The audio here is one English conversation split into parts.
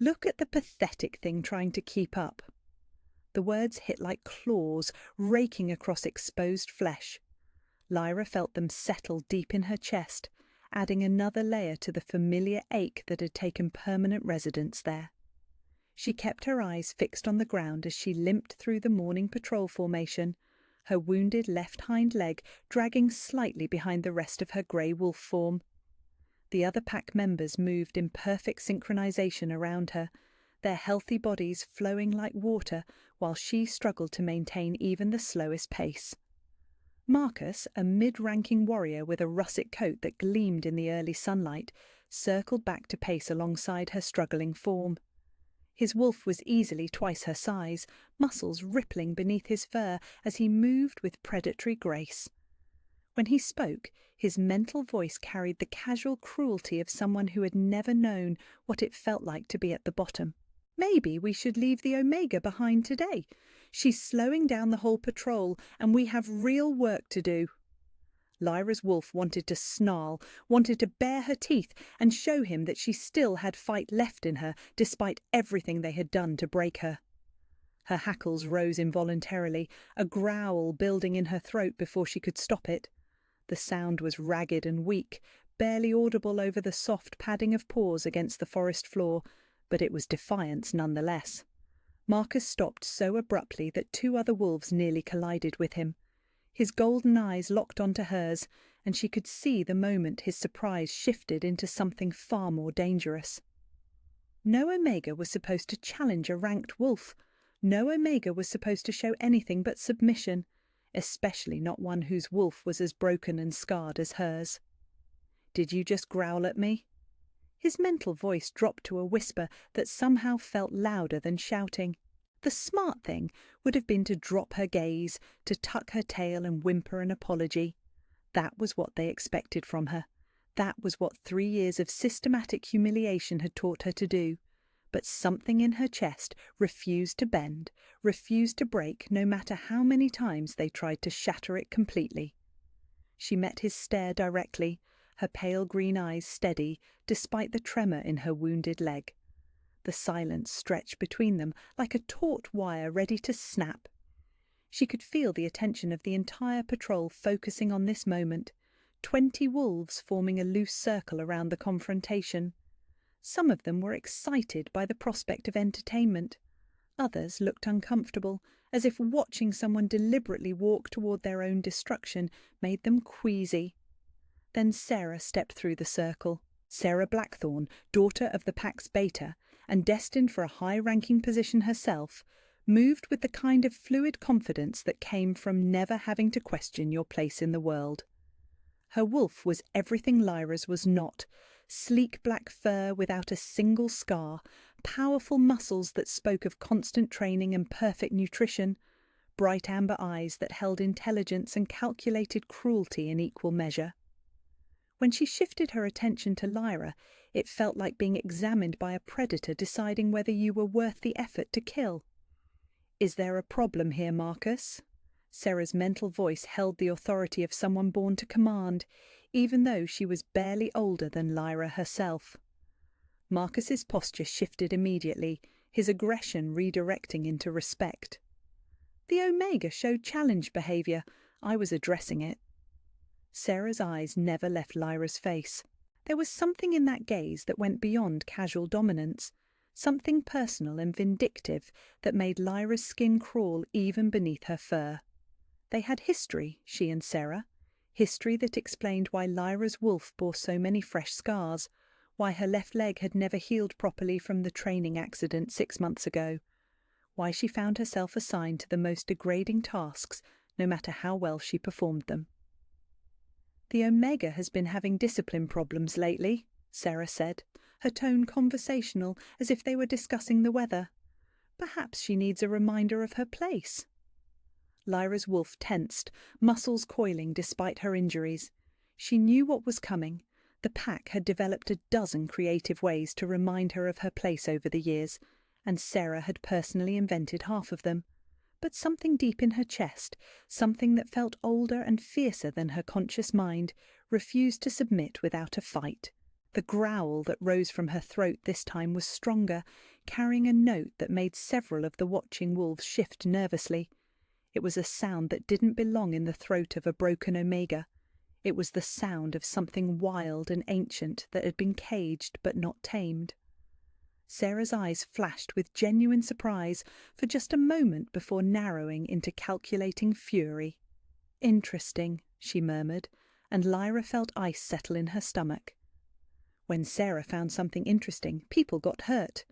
Look at the pathetic thing trying to keep up. The words hit like claws, raking across exposed flesh. Lyra felt them settle deep in her chest, adding another layer to the familiar ache that had taken permanent residence there. She kept her eyes fixed on the ground as she limped through the morning patrol formation, her wounded left hind leg dragging slightly behind the rest of her grey wolf form. The other pack members moved in perfect synchronization around her, their healthy bodies flowing like water while she struggled to maintain even the slowest pace. Marcus, a mid-ranking warrior with a russet coat that gleamed in the early sunlight, circled back to pace alongside her struggling form. His wolf was easily twice her size, muscles rippling beneath his fur as he moved with predatory grace. When he spoke, his mental voice carried the casual cruelty of someone who had never known what it felt like to be at the bottom. "Maybe we should leave the Omega behind today. She's slowing down the whole patrol, and we have real work to do." Lyra's wolf wanted to snarl, wanted to bare her teeth and show him that she still had fight left in her despite everything they had done to break her. Her hackles rose involuntarily, a growl building in her throat before she could stop it. The sound was ragged and weak, barely audible over the soft padding of paws against the forest floor, but it was defiance nonetheless. Marcus stopped so abruptly that two other wolves nearly collided with him. His golden eyes locked onto hers, and she could see the moment his surprise shifted into something far more dangerous. No Omega was supposed to challenge a ranked wolf. No Omega was supposed to show anything but submission, especially not one whose wolf was as broken and scarred as hers. "Did you just growl at me?" His mental voice dropped to a whisper that somehow felt louder than shouting. The smart thing would have been to drop her gaze, to tuck her tail and whimper an apology. That was what they expected from her. That was what 3 years of systematic humiliation had taught her to do. But something in her chest refused to bend, refused to break, no matter how many times they tried to shatter it completely. She met his stare directly, her pale green eyes steady, despite the tremor in her wounded leg. The silence stretched between them like a taut wire ready to snap. She could feel the attention of the entire patrol focusing on this moment, 20 wolves forming a loose circle around the confrontation. Some of them were excited by the prospect of entertainment. Others looked uncomfortable, as if watching someone deliberately walk toward their own destruction made them queasy. Then Sarah stepped through the circle. Sarah Blackthorne, daughter of the pack's beta, and destined for a high-ranking position herself, moved with the kind of fluid confidence that came from never having to question your place in the world. Her wolf was everything Lyra's was not: sleek black fur without a single scar, powerful muscles that spoke of constant training and perfect nutrition, bright amber eyes that held intelligence and calculated cruelty in equal measure. When she shifted her attention to Lyra, it felt like being examined by a predator deciding whether you were worth the effort to kill. "Is there a problem here, Marcus?" Sarah's mental voice held the authority of someone born to command, even though she was barely older than Lyra herself. Marcus's posture shifted immediately, his aggression redirecting into respect. "The Omega showed challenge behavior. I was addressing it." Sarah's eyes never left Lyra's face. There was something in that gaze that went beyond casual dominance, something personal and vindictive that made Lyra's skin crawl even beneath her fur. They had history, she and Sarah, history that explained why Lyra's wolf bore so many fresh scars, why her left leg had never healed properly from the training accident 6 months ago, why she found herself assigned to the most degrading tasks, no matter how well she performed them. "The Omega has been having discipline problems lately," Sarah said, her tone conversational, as if they were discussing the weather. "Perhaps she needs a reminder of her place." Lyra's wolf tensed, muscles coiling despite her injuries. She knew what was coming. The pack had developed a dozen creative ways to remind her of her place over the years, and Sarah had personally invented half of them. But something deep in her chest, something that felt older and fiercer than her conscious mind, refused to submit without a fight. The growl that rose from her throat this time was stronger. carrying a note that made several of the watching wolves shift nervously. It was a sound that didn't belong in the throat of a broken omega. It was the sound of something wild and ancient that had been caged but not tamed. Sarah's eyes flashed with genuine surprise for just a moment before narrowing into calculating fury. "Interesting," she murmured, and Lyra felt ice settle in her stomach. When Sarah found something interesting, people got hurt.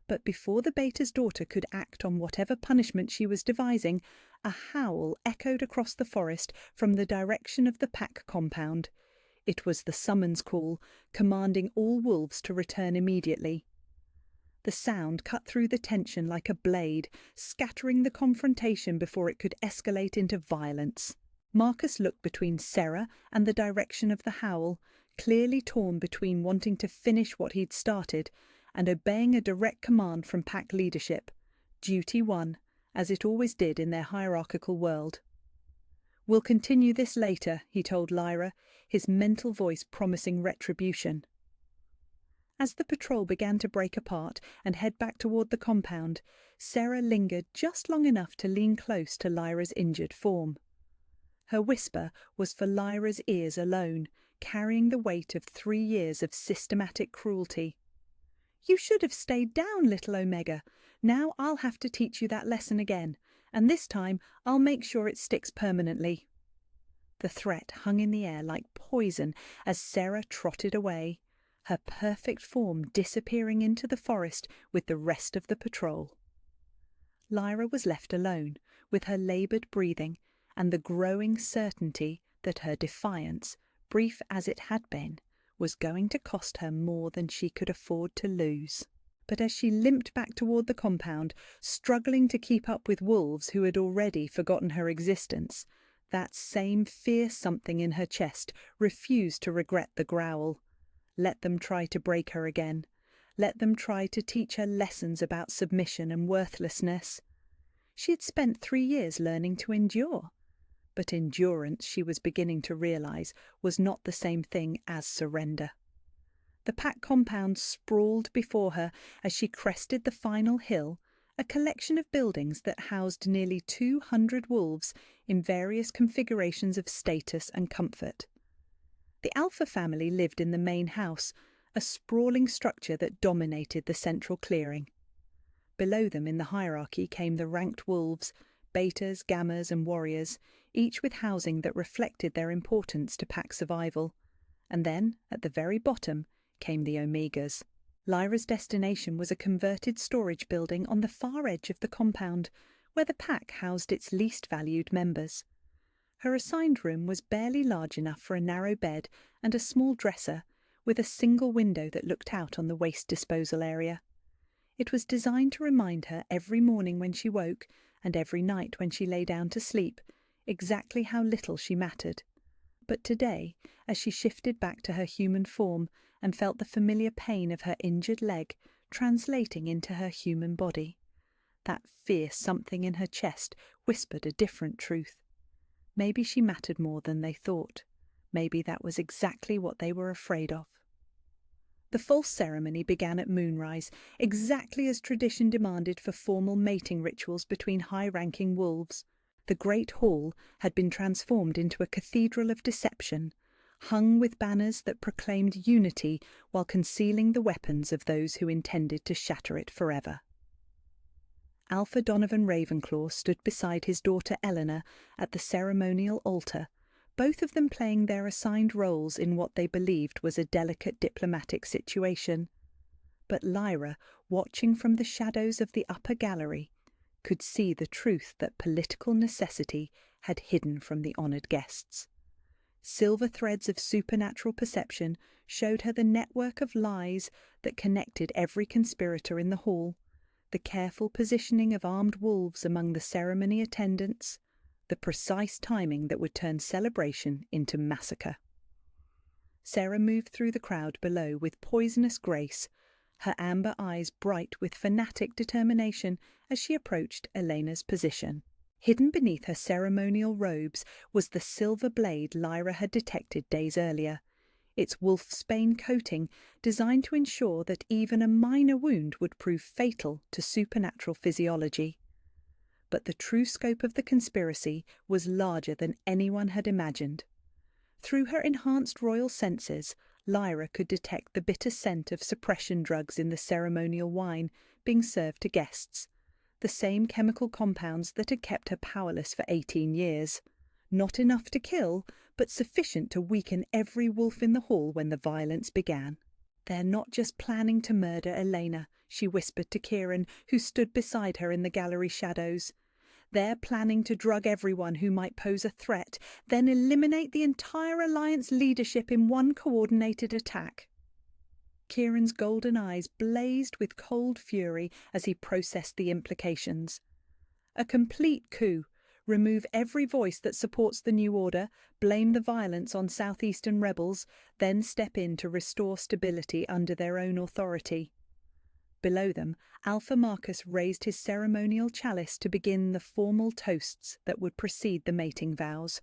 But before the Beta's daughter could act on whatever punishment she was devising, a howl echoed across the forest from the direction of the pack compound. It was the summons call, commanding all wolves to return immediately. The sound cut through the tension like a blade, scattering the confrontation before it could escalate into violence. Marcus looked between Sarah and the direction of the howl, clearly torn between wanting to finish what he'd started and obeying a direct command from pack leadership. Duty won, as it always did in their hierarchical world. "We'll continue this later," he told Lyra, his mental voice promising retribution. As the patrol began to break apart and head back toward the compound, Sarah lingered just long enough to lean close to Lyra's injured form. Her whisper was for Lyra's ears alone, carrying the weight of 3 years of systematic cruelty. "You should have stayed down, little Omega. Now I'll have to teach you that lesson again, and this time I'll make sure it sticks permanently." The threat hung in the air like poison as Sarah trotted away, her perfect form disappearing into the forest with the rest of the patrol. Lyra was left alone, with her laboured breathing and the growing certainty that her defiance, brief as it had been, was going to cost her more than she could afford to lose. But as she limped back toward the compound, struggling to keep up with wolves who had already forgotten her existence, that same fierce something in her chest refused to regret the growl. Let them try to break her again. Let them try to teach her lessons about submission and worthlessness. She had spent 3 years learning to endure. But endurance, she was beginning to realize, was not the same thing as surrender. The pack compound sprawled before her as she crested the final hill, a collection of buildings that housed nearly 200 wolves in various configurations of status and comfort. The Alpha family lived in the main house, a sprawling structure that dominated the central clearing. Below them in the hierarchy came the ranked wolves, betas, gammas and warriors, each with housing that reflected their importance to pack survival. And then, at the very bottom, came the omegas. Lyra's destination was a converted storage building on the far edge of the compound, where the pack housed its least valued members. Her assigned room was barely large enough for a narrow bed and a small dresser, with a single window that looked out on the waste disposal area. It was designed to remind her every morning when she woke, and every night when she lay down to sleep, exactly how little she mattered. But today, as she shifted back to her human form and felt the familiar pain of her injured leg translating into her human body, that fierce something in her chest whispered a different truth. Maybe she mattered more than they thought. Maybe that was exactly what they were afraid of. The false ceremony began at moonrise, exactly as tradition demanded for formal mating rituals between high-ranking wolves. The great hall had been transformed into a cathedral of deception, hung with banners that proclaimed unity while concealing the weapons of those who intended to shatter it forever. Alpha Donovan Ravenclaw stood beside his daughter Eleanor at the ceremonial altar, both of them playing their assigned roles in what they believed was a delicate diplomatic situation. But Lyra, watching from the shadows of the upper gallery, could see the truth that political necessity had hidden from the honoured guests. Silver threads of supernatural perception showed her the network of lies that connected every conspirator in the hall, the careful positioning of armed wolves among the ceremony attendants, the precise timing that would turn celebration into massacre. Sarah moved through the crowd below with poisonous grace, her amber eyes bright with fanatic determination as she approached Elena's position. Hidden beneath her ceremonial robes was the silver blade Lyra had detected days earlier. its wolfsbane coating designed to ensure that even a minor wound would prove fatal to supernatural physiology. But the true scope of the conspiracy was larger than anyone had imagined. Through her enhanced royal senses, Lyra could detect the bitter scent of suppression drugs in the ceremonial wine being served to guests, the same chemical compounds that had kept her powerless for 18 years. Not enough to kill, but sufficient to weaken every wolf in the hall when the violence began. "They're not just planning to murder Elena," she whispered to Kieran, who stood beside her in the gallery shadows. "They're planning to drug everyone who might pose a threat, then eliminate the entire Alliance leadership in one coordinated attack." Kieran's golden eyes blazed with cold fury as he processed the implications. A complete coup. Remove every voice that supports the new order, blame the violence on southeastern rebels, then step in to restore stability under their own authority. Below them, Alpha Marcus raised his ceremonial chalice to begin the formal toasts that would precede the mating vows.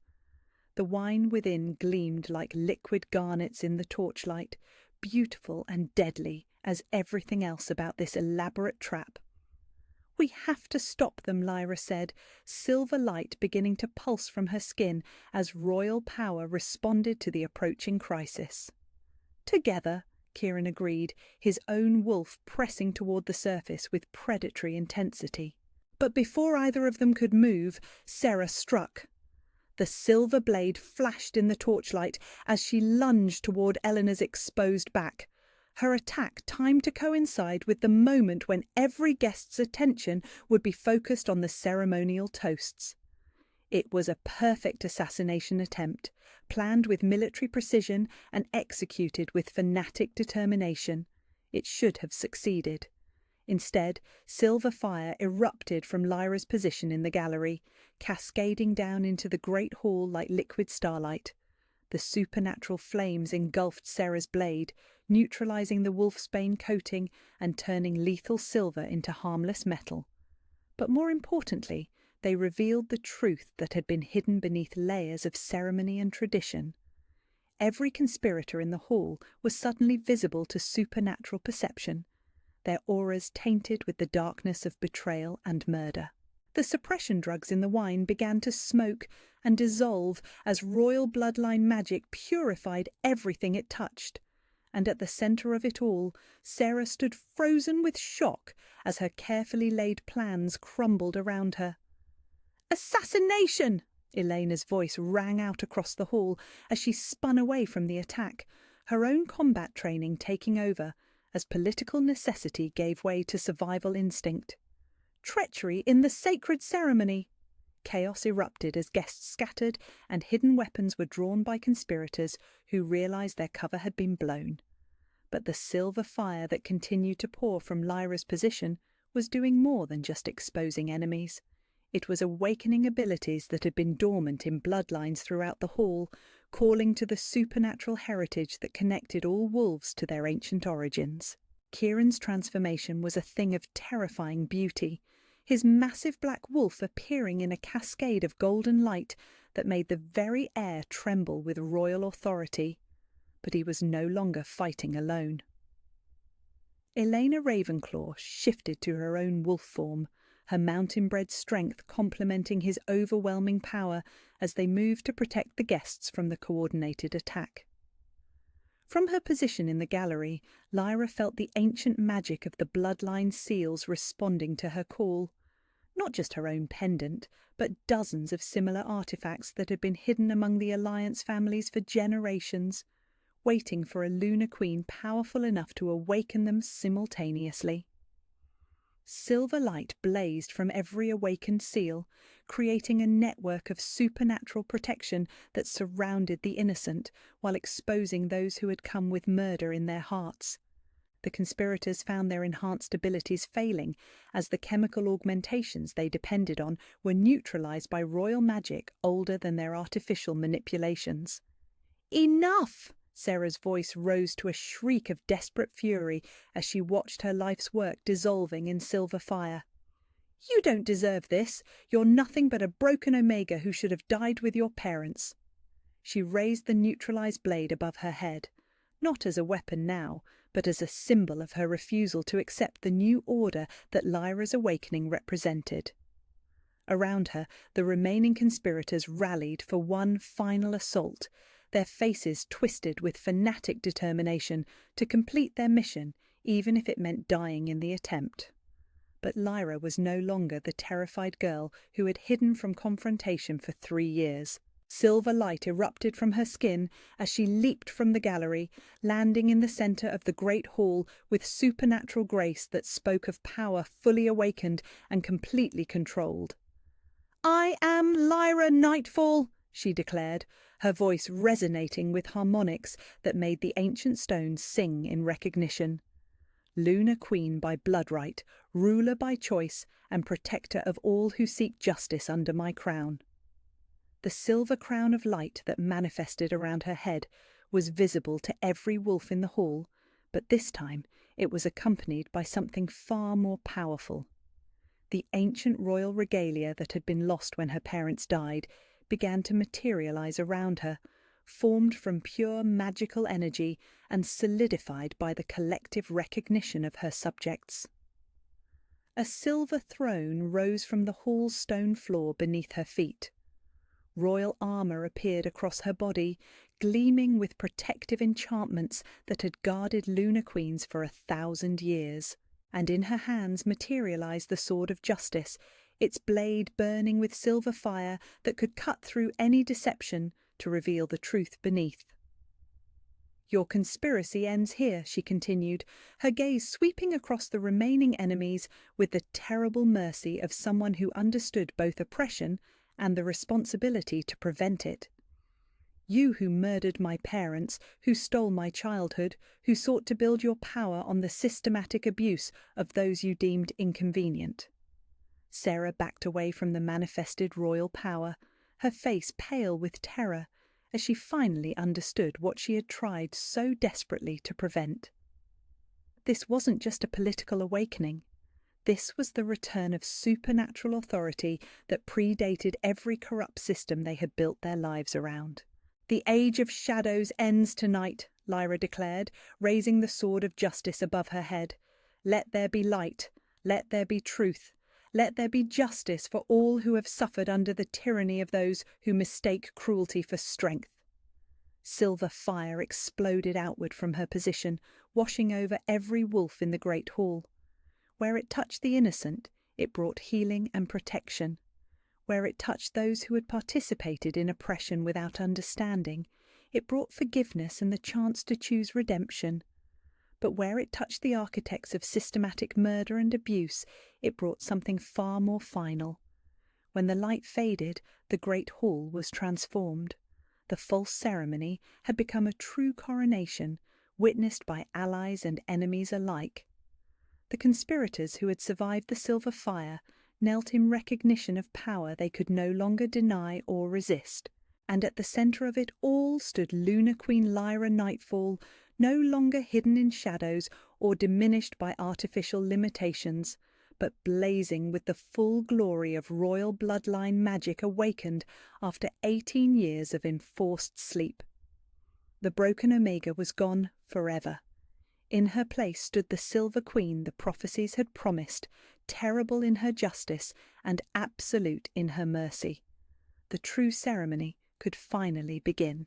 The wine within gleamed like liquid garnets in the torchlight, beautiful and deadly as everything else about this elaborate trap. "We have to stop them," Lyra said, silver light beginning to pulse from her skin as royal power responded to the approaching crisis. "Together," Kieran agreed, his own wolf pressing toward the surface with predatory intensity. But before either of them could move, Sarah struck. The silver blade flashed in the torchlight as she lunged toward Eleanor's exposed back. Her attack timed to coincide with the moment when every guest's attention would be focused on the ceremonial toasts. It was a perfect assassination attempt, planned with military precision and executed with fanatic determination. It should have succeeded. Instead, silver fire erupted from Lyra's position in the gallery, cascading down into the great hall like liquid starlight. The supernatural flames engulfed Sarah's blade, neutralizing the wolfsbane coating and turning lethal silver into harmless metal. But more importantly, they revealed the truth that had been hidden beneath layers of ceremony and tradition. Every conspirator in the hall was suddenly visible to supernatural perception, their auras tainted with the darkness of betrayal and murder. The suppression drugs in the wine began to smoke and dissolve as royal bloodline magic purified everything it touched. And at the centre of it all, Sarah stood frozen with shock as her carefully laid plans crumbled around her. "Assassination!" Elena's voice rang out across the hall as she spun away from the attack, her own combat training taking over as political necessity gave way to survival instinct. "Treachery in the sacred ceremony!" Chaos erupted as guests scattered and hidden weapons were drawn by conspirators who realized their cover had been blown. But the silver fire that continued to pour from Lyra's position was doing more than just exposing enemies. It was awakening abilities that had been dormant in bloodlines throughout the hall, calling to the supernatural heritage that connected all wolves to their ancient origins. Kieran's transformation was a thing of terrifying beauty, his massive black wolf appearing in a cascade of golden light that made the very air tremble with royal authority. But he was no longer fighting alone. Elena Ravenclaw shifted to her own wolf form, her mountain-bred strength complementing his overwhelming power as they moved to protect the guests from the coordinated attack. From her position in the gallery, Lyra felt the ancient magic of the bloodline seals responding to her call. Not just her own pendant, but dozens of similar artifacts that had been hidden among the Alliance families for generations, waiting for a Lunar Queen powerful enough to awaken them simultaneously. Silver light blazed from every awakened seal, creating a network of supernatural protection that surrounded the innocent while exposing those who had come with murder in their hearts. The conspirators found their enhanced abilities failing as the chemical augmentations they depended on were neutralized by royal magic older than their artificial manipulations. "Enough!" Sarah's voice rose to a shriek of desperate fury as she watched her life's work dissolving in silver fire. "You don't deserve this. You're nothing but a broken Omega who should have died with your parents." She raised the neutralized blade above her head, not as a weapon now, but as a symbol of her refusal to accept the new order that Lyra's awakening represented. Around her, the remaining conspirators rallied for one final assault, their faces twisted with fanatic determination to complete their mission, even if it meant dying in the attempt. But Lyra was no longer the terrified girl who had hidden from confrontation for 3 years. Silver light erupted from her skin as she leaped from the gallery, landing in the centre of the great hall with supernatural grace that spoke of power fully awakened and completely controlled. "I am Lyra Nightfall," she declared, her voice resonating with harmonics that made the ancient stones sing in recognition. Lunar Queen by bloodright, ruler by choice, and protector of all who seek justice under my crown. The silver crown of light that manifested around her head was visible to every wolf in the hall, but this time it was accompanied by something far more powerful. The ancient royal regalia that had been lost when her parents died began to materialize around her, formed from pure magical energy and solidified by the collective recognition of her subjects. A silver throne rose from the hall's stone floor beneath her feet. Royal armour appeared across her body, gleaming with protective enchantments that had guarded Lunar Queens for 1,000 years. And in her hands materialized the sword of justice, its blade burning with silver fire that could cut through any deception to reveal the truth beneath. "Your conspiracy ends here," she continued, her gaze sweeping across the remaining enemies with the terrible mercy of someone who understood both oppression and the responsibility to prevent it. "You who murdered my parents, who stole my childhood, who sought to build your power on the systematic abuse of those you deemed inconvenient." Sarah backed away from the manifested royal power, her face pale with terror, as she finally understood what she had tried so desperately to prevent. This wasn't just a political awakening. This was the return of supernatural authority that predated every corrupt system they had built their lives around. "The Age of Shadows ends tonight," Lyra declared, raising the sword of justice above her head. "Let there be light. Let there be truth. Let there be justice for all who have suffered under the tyranny of those who mistake cruelty for strength." Silver fire exploded outward from her position, washing over every wolf in the great hall. Where it touched the innocent, it brought healing and protection. Where it touched those who had participated in oppression without understanding, it brought forgiveness and the chance to choose redemption. But where it touched the architects of systematic murder and abuse, it brought something far more final. When the light faded, the great hall was transformed. The false ceremony had become a true coronation, witnessed by allies and enemies alike. The conspirators who had survived the silver fire knelt in recognition of power they could no longer deny or resist, and at the centre of it all stood Lunar Queen Lyra Nightfall, no longer hidden in shadows or diminished by artificial limitations, but blazing with the full glory of royal bloodline magic awakened after 18 years of enforced sleep. The broken Omega was gone forever. In her place stood the Silver Queen the prophecies had promised, terrible in her justice and absolute in her mercy. The true ceremony could finally begin.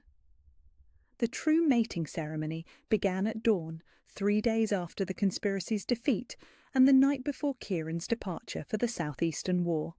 The true mating ceremony began at dawn, 3 days after the conspiracy's defeat and the night before Kieran's departure for the Southeastern War.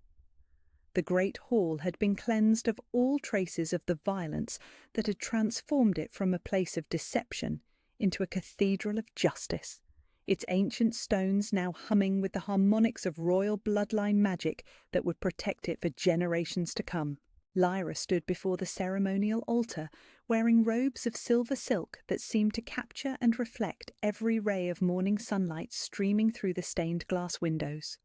The great hall had been cleansed of all traces of the violence that had transformed it from a place of deception into a cathedral of justice, its ancient stones now humming with the harmonics of royal bloodline magic that would protect it for generations to come. Lyra stood before the ceremonial altar, wearing robes of silver silk that seemed to capture and reflect every ray of morning sunlight streaming through the stained glass windows.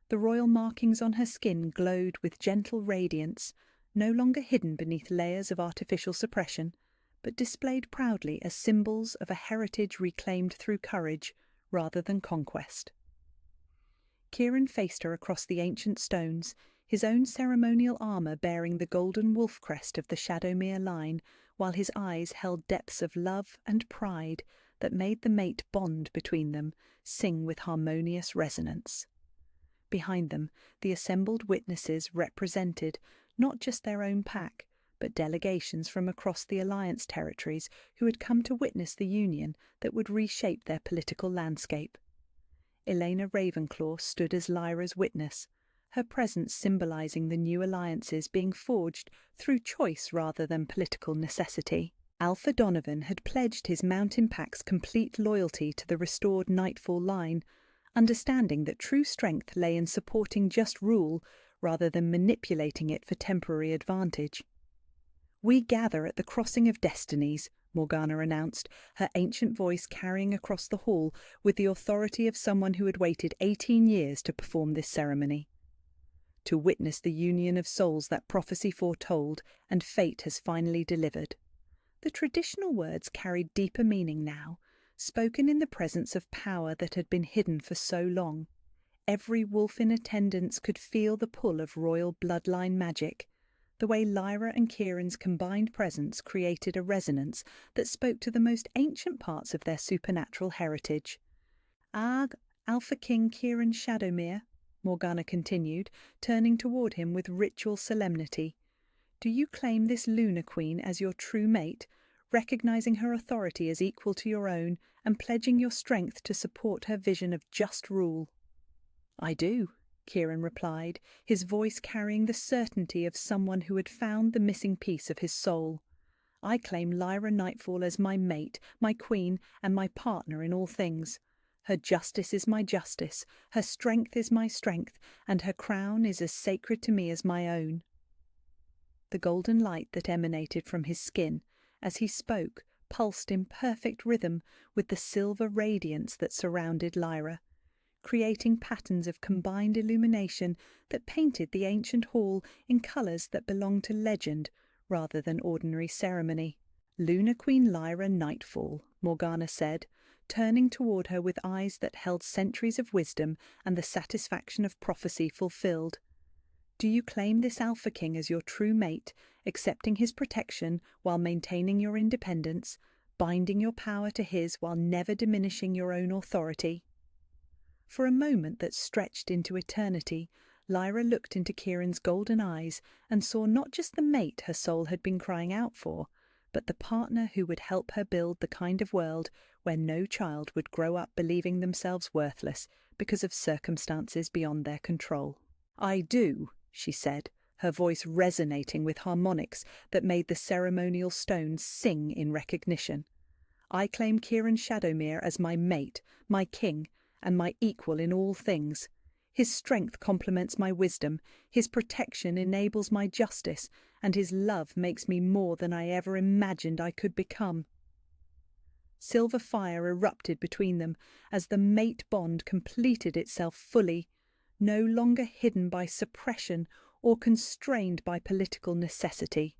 The royal markings on her skin glowed with gentle radiance, no longer hidden beneath layers of artificial suppression, but displayed proudly as symbols of a heritage reclaimed through courage rather than conquest. Kieran faced her across the ancient stones, his own ceremonial armour bearing the golden wolf crest of the Shadowmere line, while his eyes held depths of love and pride that made the mate bond between them sing with harmonious resonance. Behind them, the assembled witnesses represented not just their own pack, but delegations from across the Alliance territories who had come to witness the union that would reshape their political landscape. Elena Ravenclaw stood as Lyra's witness, her presence symbolizing the new alliances being forged through choice rather than political necessity. Alpha Donovan had pledged his mountain pack's complete loyalty to the restored Nightfall line, understanding that true strength lay in supporting just rule rather than manipulating it for temporary advantage. "We gather at the crossing of destinies," Morgana announced, her ancient voice carrying across the hall with the authority of someone who had waited 18 years to perform this ceremony. "To witness the union of souls that prophecy foretold and fate has finally delivered." The traditional words carried deeper meaning now, spoken in the presence of power that had been hidden for so long. Every wolf in attendance could feel the pull of royal bloodline magic. The way Lyra and Kieran's combined presence created a resonance that spoke to the most ancient parts of their supernatural heritage. Alpha King Kieran Shadowmere," Morgana continued, turning toward him with ritual solemnity. "Do you claim this Lunar Queen as your true mate, recognizing her authority as equal to your own and pledging your strength to support her vision of just rule?" "I do," Kieran replied, his voice carrying the certainty of someone who had found the missing piece of his soul. "I claim Lyra Nightfall as my mate, my queen, and my partner in all things. Her justice is my justice, her strength is my strength, and her crown is as sacred to me as my own." The golden light that emanated from his skin, as he spoke, pulsed in perfect rhythm with the silver radiance that surrounded Lyra, creating patterns of combined illumination that painted the ancient hall in colours that belonged to legend rather than ordinary ceremony. "Lunar Queen Lyra Nightfall," Morgana said, turning toward her with eyes that held centuries of wisdom and the satisfaction of prophecy fulfilled. "Do you claim this Alpha King as your true mate, accepting his protection while maintaining your independence, binding your power to his while never diminishing your own authority?" For a moment that stretched into eternity, Lyra looked into Kieran's golden eyes and saw not just the mate her soul had been crying out for, but the partner who would help her build the kind of world where no child would grow up believing themselves worthless because of circumstances beyond their control. "I do," she said, her voice resonating with harmonics that made the ceremonial stones sing in recognition. "I claim Kieran Shadowmere as my mate, my king, and my equal in all things. His strength complements my wisdom, his protection enables my justice, and his love makes me more than I ever imagined I could become." Silver fire erupted between them as the mate bond completed itself fully, no longer hidden by suppression or constrained by political necessity.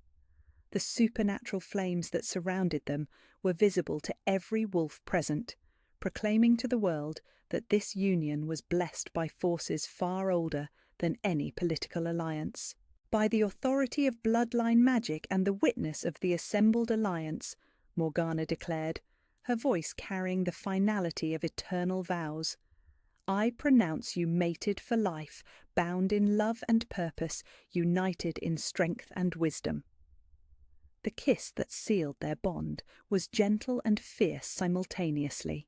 The supernatural flames that surrounded them were visible to every wolf present, proclaiming to the world that this union was blessed by forces far older than any political alliance. "By the authority of bloodline magic and the witness of the assembled alliance," Morgana declared, her voice carrying the finality of eternal vows, "I pronounce you mated for life, bound in love and purpose, united in strength and wisdom." The kiss that sealed their bond was gentle and fierce simultaneously,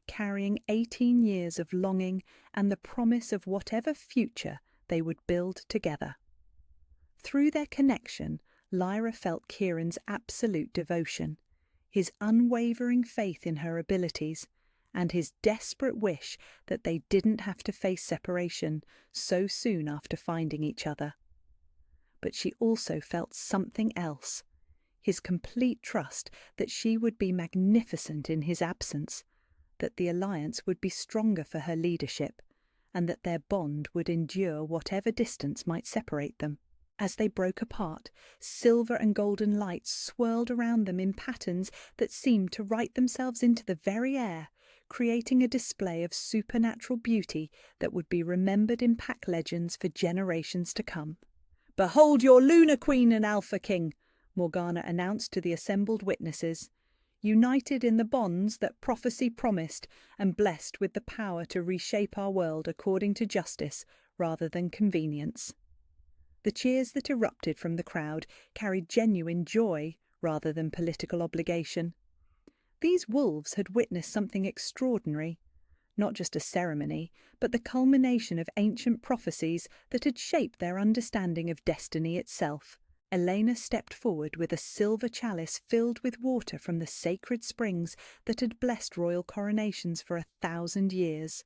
carrying 18 years of longing and the promise of whatever future they would build together. Through their connection, Lyra felt Kieran's absolute devotion, his unwavering faith in her abilities, and his desperate wish that they didn't have to face separation so soon after finding each other. But she also felt something else, his complete trust that she would be magnificent in his absence, that the alliance would be stronger for her leadership, and that their bond would endure whatever distance might separate them. As they broke apart, silver and golden lights swirled around them in patterns that seemed to write themselves into the very air, creating a display of supernatural beauty that would be remembered in pack legends for generations to come. "Behold your Lunar Queen and Alpha King!" Morgana announced to the assembled witnesses, united in the bonds that prophecy promised and blessed with the power to reshape our world according to justice rather than convenience. The cheers that erupted from the crowd carried genuine joy rather than political obligation. These wolves had witnessed something extraordinary, not just a ceremony, but the culmination of ancient prophecies that had shaped their understanding of destiny itself. Elena stepped forward with a silver chalice filled with water from the sacred springs that had blessed royal coronations for 1,000 years.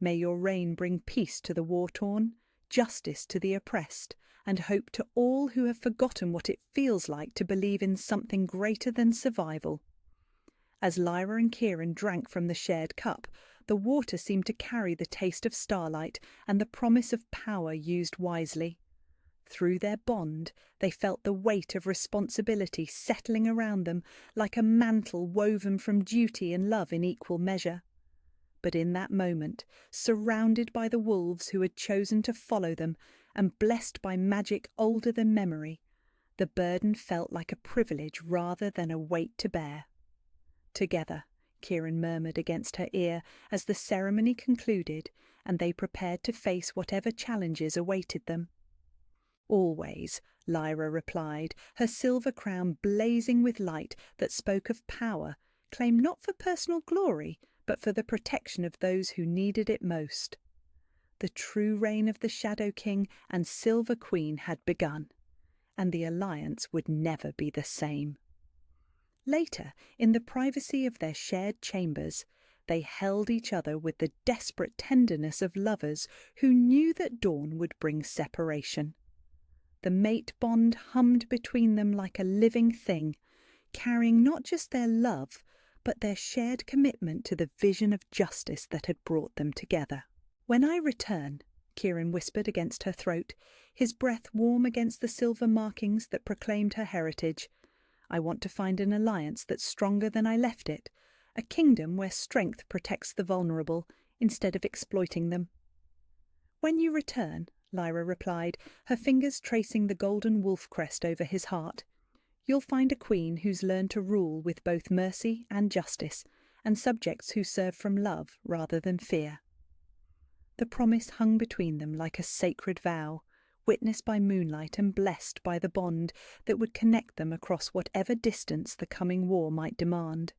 May your reign bring peace to the war-torn, justice to the oppressed, and hope to all who have forgotten what it feels like to believe in something greater than survival. As Lyra and Kieran drank from the shared cup, the water seemed to carry the taste of starlight and the promise of power used wisely. Through their bond, they felt the weight of responsibility settling around them like a mantle woven from duty and love in equal measure. But in that moment, surrounded by the wolves who had chosen to follow them and blessed by magic older than memory, the burden felt like a privilege rather than a weight to bear. Together, Kieran murmured against her ear as the ceremony concluded and they prepared to face whatever challenges awaited them. Always, Lyra replied, her silver crown blazing with light that spoke of power, claimed not for personal glory, but for the protection of those who needed it most. The true reign of the Shadow King and Silver Queen had begun, and the alliance would never be the same. Later, in the privacy of their shared chambers, they held each other with the desperate tenderness of lovers who knew that dawn would bring separation. The mate bond hummed between them like a living thing, carrying not just their love, but their shared commitment to the vision of justice that had brought them together. "When I return," Kieran whispered against her throat, his breath warm against the silver markings that proclaimed her heritage, "I want to find an alliance that's stronger than I left it, a kingdom where strength protects the vulnerable instead of exploiting them." "When you return," Lyra replied, her fingers tracing the golden wolf crest over his heart, "you'll find a queen who's learned to rule with both mercy and justice, and subjects who serve from love rather than fear." The promise hung between them like a sacred vow, witnessed by moonlight and blessed by the bond that would connect them across whatever distance the coming war might demand.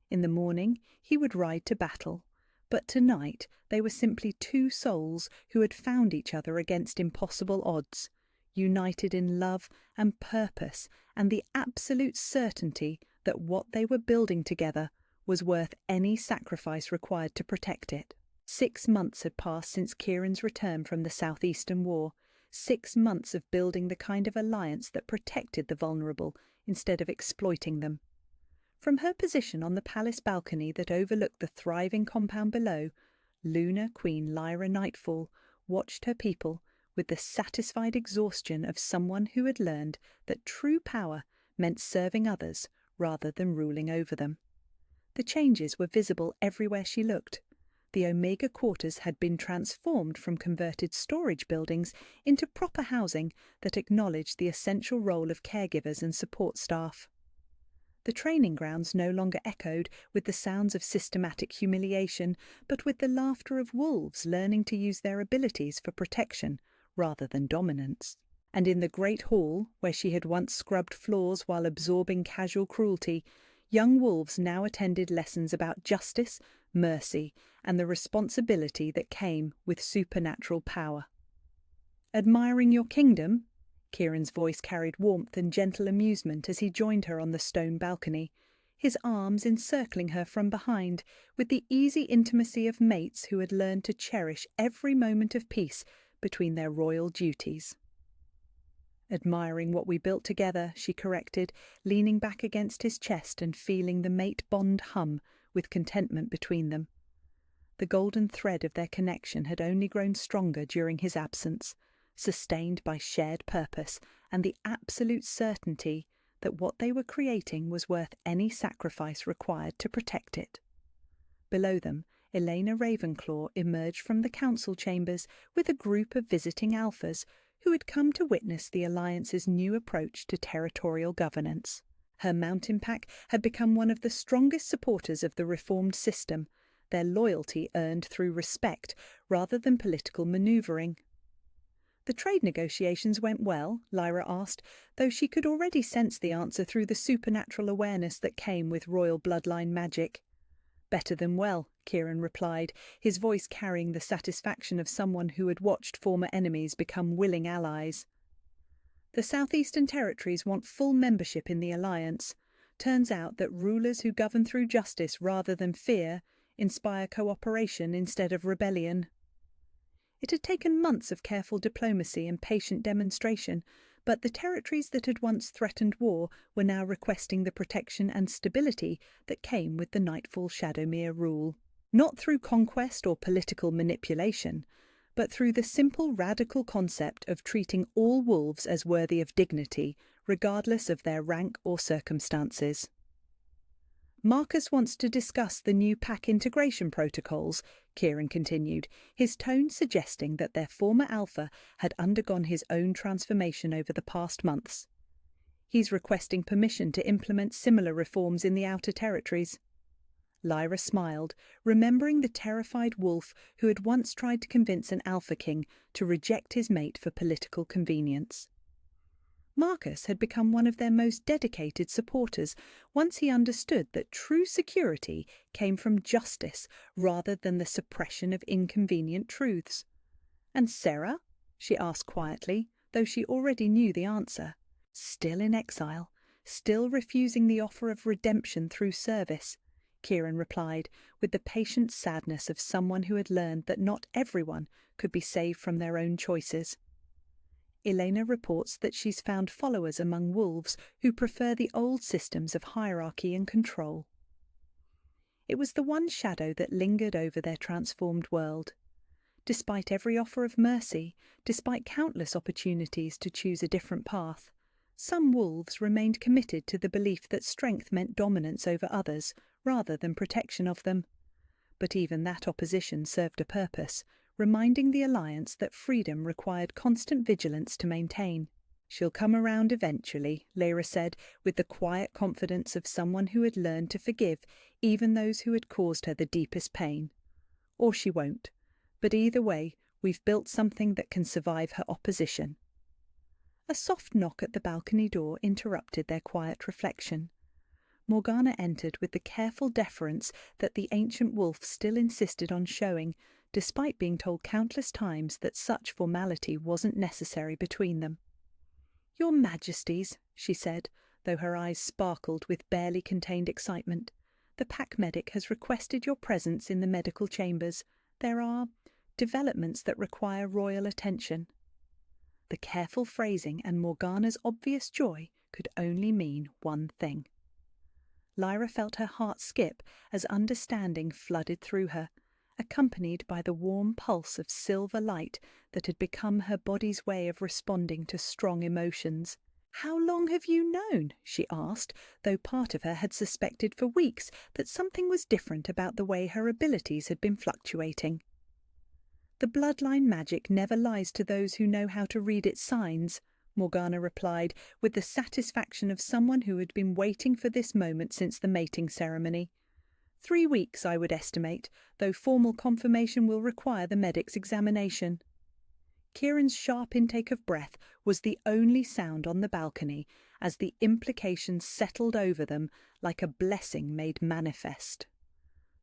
In the morning he would ride to battle, but tonight they were simply two souls who had found each other against impossible odds, united in love and purpose and the absolute certainty that what they were building together was worth any sacrifice required to protect it. 6 months had passed since Kieran's return from the Southeastern War, 6 months of building the kind of alliance that protected the vulnerable instead of exploiting them. From her position on the palace balcony that overlooked the thriving compound below, Lunar Queen Lyra Nightfall watched her people with the satisfied exhaustion of someone who had learned that true power meant serving others rather than ruling over them. The changes were visible everywhere she looked. The Omega quarters had been transformed from converted storage buildings into proper housing that acknowledged the essential role of caregivers and support staff. The training grounds no longer echoed with the sounds of systematic humiliation, but with the laughter of wolves learning to use their abilities for protection rather than dominance. And in the great hall, where she had once scrubbed floors while absorbing casual cruelty, young wolves now attended lessons about justice, mercy, and the responsibility that came with supernatural power. "Admiring your kingdom?" Kieran's voice carried warmth and gentle amusement as he joined her on the stone balcony, his arms encircling her from behind with the easy intimacy of mates who had learned to cherish every moment of peace between their royal duties. "Admiring what we built together," she corrected, leaning back against his chest and feeling the mate bond hum with contentment between them. The golden thread of their connection had only grown stronger during his absence, sustained by shared purpose and the absolute certainty that what they were creating was worth any sacrifice required to protect it. Below them, Elena Ravenclaw emerged from the council chambers with a group of visiting alphas who had come to witness the Alliance's new approach to territorial governance. Her mountain pack had become one of the strongest supporters of the reformed system, their loyalty earned through respect rather than political manoeuvring. The trade negotiations went well, Lyra asked, though she could already sense the answer through the supernatural awareness that came with royal bloodline magic. Better than well, Kieran replied, his voice carrying the satisfaction of someone who had watched former enemies become willing allies. The Southeastern Territories want full membership in the Alliance. Turns out that rulers who govern through justice rather than fear inspire cooperation instead of rebellion. It had taken months of careful diplomacy and patient demonstration, but the territories that had once threatened war were now requesting the protection and stability that came with the Nightfall Shadowmere rule. Not through conquest or political manipulation, but through the simple radical concept of treating all wolves as worthy of dignity, regardless of their rank or circumstances. Marcus wants to discuss the new pack integration protocols, Kieran continued, his tone suggesting that their former alpha had undergone his own transformation over the past months. He's requesting permission to implement similar reforms in the outer territories. Lyra smiled, remembering the terrified wolf who had once tried to convince an alpha king to reject his mate for political convenience. Marcus had become one of their most dedicated supporters once he understood that true security came from justice rather than the suppression of inconvenient truths. "And Sarah?" she asked quietly, though she already knew the answer. "Still in exile, still refusing the offer of redemption through service," Kieran replied, with the patient sadness of someone who had learned that not everyone could be saved from their own choices. Elena reports that she's found followers among wolves who prefer the old systems of hierarchy and control. It was the one shadow that lingered over their transformed world. Despite every offer of mercy, despite countless opportunities to choose a different path, some wolves remained committed to the belief that strength meant dominance over others rather than protection of them. But even that opposition served a purpose, reminding the Alliance that freedom required constant vigilance to maintain. "She'll come around eventually," Lyra said, with the quiet confidence of someone who had learned to forgive even those who had caused her the deepest pain. "Or she won't. But either way, we've built something that can survive her opposition." A soft knock at the balcony door interrupted their quiet reflection. Morgana entered with the careful deference that the ancient wolf still insisted on showing, despite being told countless times that such formality wasn't necessary between them. "Your Majesties," she said, though her eyes sparkled with barely contained excitement, "the pack medic has requested your presence in the medical chambers. There are developments that require royal attention." The careful phrasing and Morgana's obvious joy could only mean one thing. Lyra felt her heart skip as understanding flooded through her, accompanied by the warm pulse of silver light that had become her body's way of responding to strong emotions. "How long have you known?" she asked, though part of her had suspected for weeks that something was different about the way her abilities had been fluctuating. "The bloodline magic never lies to those who know how to read its signs," Morgana replied, with the satisfaction of someone who had been waiting for this moment since the mating ceremony. 3 weeks, I would estimate, though formal confirmation will require the medic's examination. Kieran's sharp intake of breath was the only sound on the balcony as the implications settled over them like a blessing made manifest.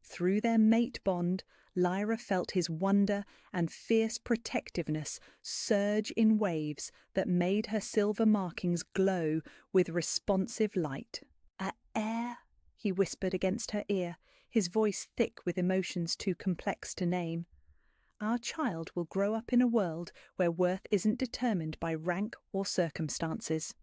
Through their mate bond, Lyra felt his wonder and fierce protectiveness surge in waves that made her silver markings glow with responsive light. "A heir?" he whispered against her ear, his voice thick with emotions too complex to name. "Our child will grow up in a world where worth isn't determined by rank or circumstances."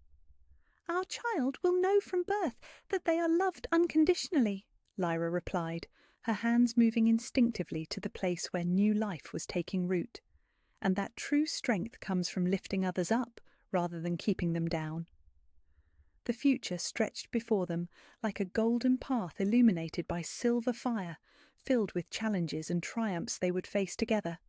"Our child will know from birth that they are loved unconditionally," Lyra replied, her hands moving instinctively to the place where new life was taking root, "and that true strength comes from lifting others up rather than keeping them down." The future stretched before them like a golden path illuminated by silver fire, filled with challenges and triumphs they would face together.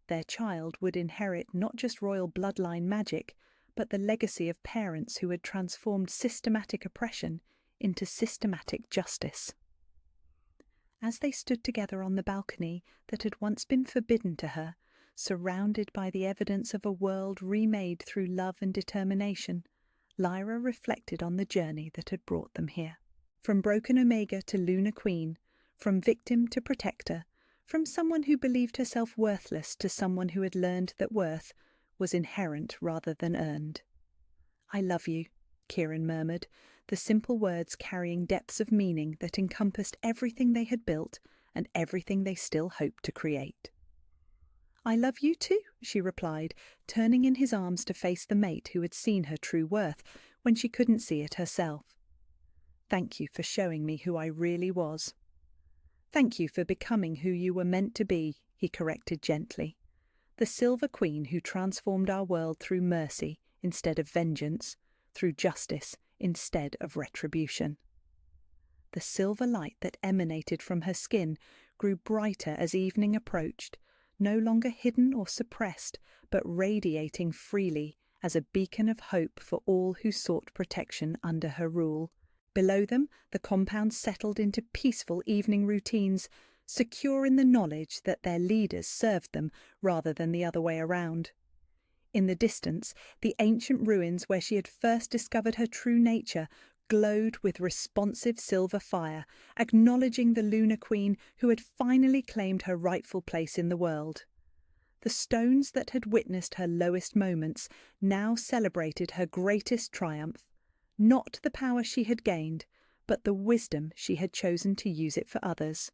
Their child would inherit not just royal bloodline magic, but the legacy of parents who had transformed systematic oppression into systematic justice. As they stood together on the balcony that had once been forbidden to her, surrounded by the evidence of a world remade through love and determination, Lyra reflected on the journey that had brought them here. From broken Omega to Lunar Queen, from victim to protector, from someone who believed herself worthless to someone who had learned that worth was inherent rather than earned. "I love you," Kieran murmured, the simple words carrying depths of meaning that encompassed everything they had built and everything they still hoped to create. "I love you too," she replied, turning in his arms to face the mate who had seen her true worth when she couldn't see it herself. "Thank you for showing me who I really was." "Thank you for becoming who you were meant to be," he corrected gently. "The Silver Queen who transformed our world through mercy instead of vengeance, through justice instead of retribution." The silver light that emanated from her skin grew brighter as evening approached, no longer hidden or suppressed, but radiating freely as a beacon of hope for all who sought protection under her rule. Below them, the compound settled into peaceful evening routines, secure in the knowledge that their leaders served them rather than the other way around. In the distance, the ancient ruins where she had first discovered her true nature glowed with responsive silver fire, acknowledging the Lunar Queen who had finally claimed her rightful place in the world. The stones that had witnessed her lowest moments now celebrated her greatest triumph, not the power she had gained, but the wisdom she had chosen to use it for others.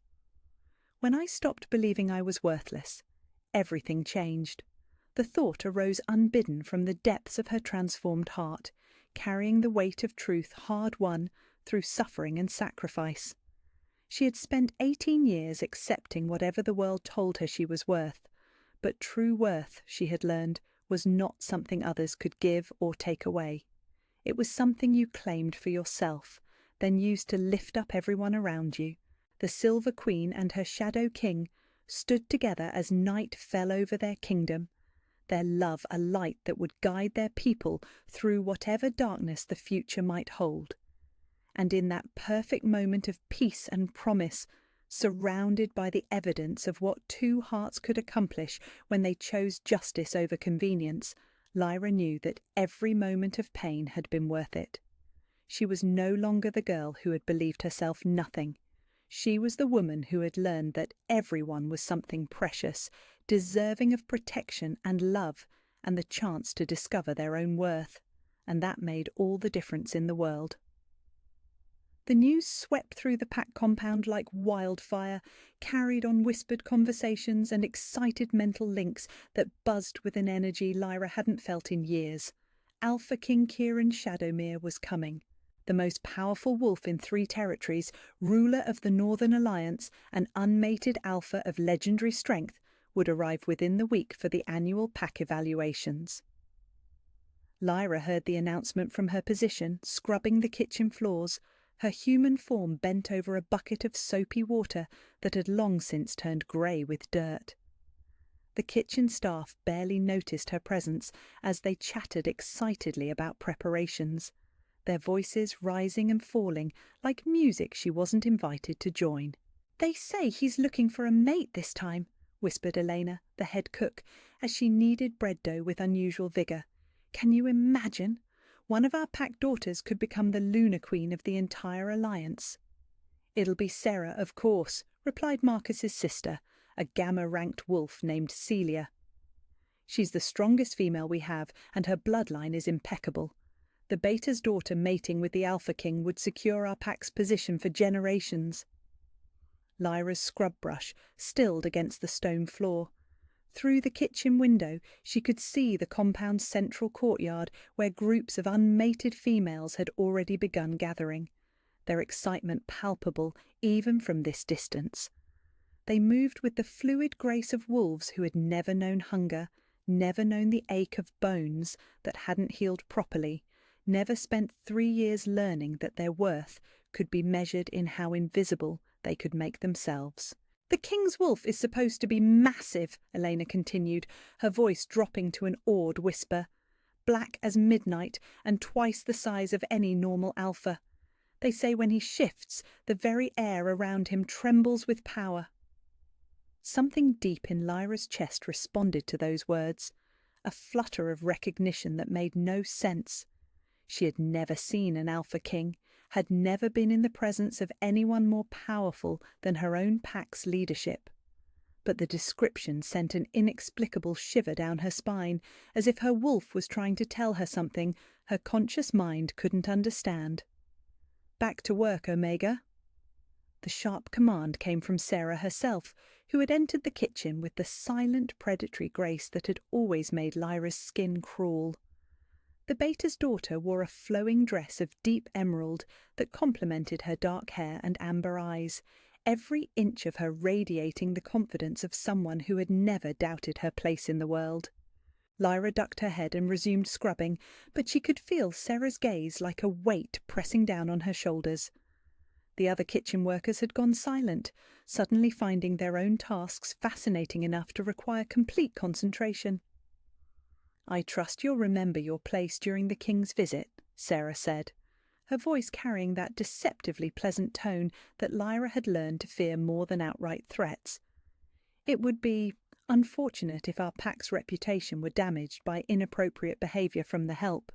When I stopped believing I was worthless, everything changed. The thought arose unbidden from the depths of her transformed heart, carrying the weight of truth hard-won through suffering and sacrifice. She had spent 18 years accepting whatever the world told her she was worth, but true worth, she had learned, was not something others could give or take away. It was something you claimed for yourself, then used to lift up everyone around you. The Silver Queen and her Shadow King stood together as night fell over their kingdom, their love a light that would guide their people through whatever darkness the future might hold. And in that perfect moment of peace and promise, surrounded by the evidence of what two hearts could accomplish when they chose justice over convenience, Lyra knew that every moment of pain had been worth it. She was no longer the girl who had believed herself nothing. She was the woman who had learned that everyone was something precious, deserving of protection and love and the chance to discover their own worth, and that made all the difference in the world. The news swept through the pack compound like wildfire, carried on whispered conversations and excited mental links that buzzed with an energy Lyra hadn't felt in years. Alpha King Kieran Shadowmere was coming. The most powerful wolf in 3 territories, ruler of the Northern Alliance, and unmated alpha of legendary strength, would arrive within the week for the annual pack evaluations. Lyra heard the announcement from her position, scrubbing the kitchen floors, her human form bent over a bucket of soapy water that had long since turned grey with dirt. The kitchen staff barely noticed her presence as they chattered excitedly about preparations, their voices rising and falling like music she wasn't invited to join. "They say he's looking for a mate this time," whispered Elena, the head cook, as she kneaded bread dough with unusual vigour. "Can you imagine? One of our pack daughters could become the Lunar Queen of the entire alliance." "It'll be Sarah, of course," replied Marcus's sister, a Gamma-ranked wolf named Celia. "She's the strongest female we have, and her bloodline is impeccable. The Beta's daughter mating with the Alpha King would secure our pack's position for generations." Lyra's scrub brush stilled against the stone floor. Through the kitchen window she could see the compound's central courtyard where groups of unmated females had already begun gathering, their excitement palpable even from this distance. They moved with the fluid grace of wolves who had never known hunger, never known the ache of bones that hadn't healed properly, never spent 3 years learning that their worth could be measured in how invisible they could make themselves. The king's wolf is supposed to be massive, Elena continued, her voice dropping to an awed whisper. Black as midnight and twice the size of any normal alpha. They say when he shifts, the very air around him trembles with power. Something deep in Lyra's chest responded to those words, a flutter of recognition that made no sense. She had never seen an alpha king, had never been in the presence of anyone more powerful than her own pack's leadership. But the description sent an inexplicable shiver down her spine, as if her wolf was trying to tell her something her conscious mind couldn't understand. Back to work, Omega. The sharp command came from Sarah herself, who had entered the kitchen with the silent predatory grace that had always made Lyra's skin crawl. The Beta's daughter wore a flowing dress of deep emerald that complemented her dark hair and amber eyes, every inch of her radiating the confidence of someone who had never doubted her place in the world. Lyra ducked her head and resumed scrubbing, but she could feel Sarah's gaze like a weight pressing down on her shoulders. The other kitchen workers had gone silent, suddenly finding their own tasks fascinating enough to require complete concentration. "I trust you'll remember your place during the king's visit," Sarah said, her voice carrying that deceptively pleasant tone that Lyra had learned to fear more than outright threats. "It would be unfortunate if our pack's reputation were damaged by inappropriate behaviour from the help."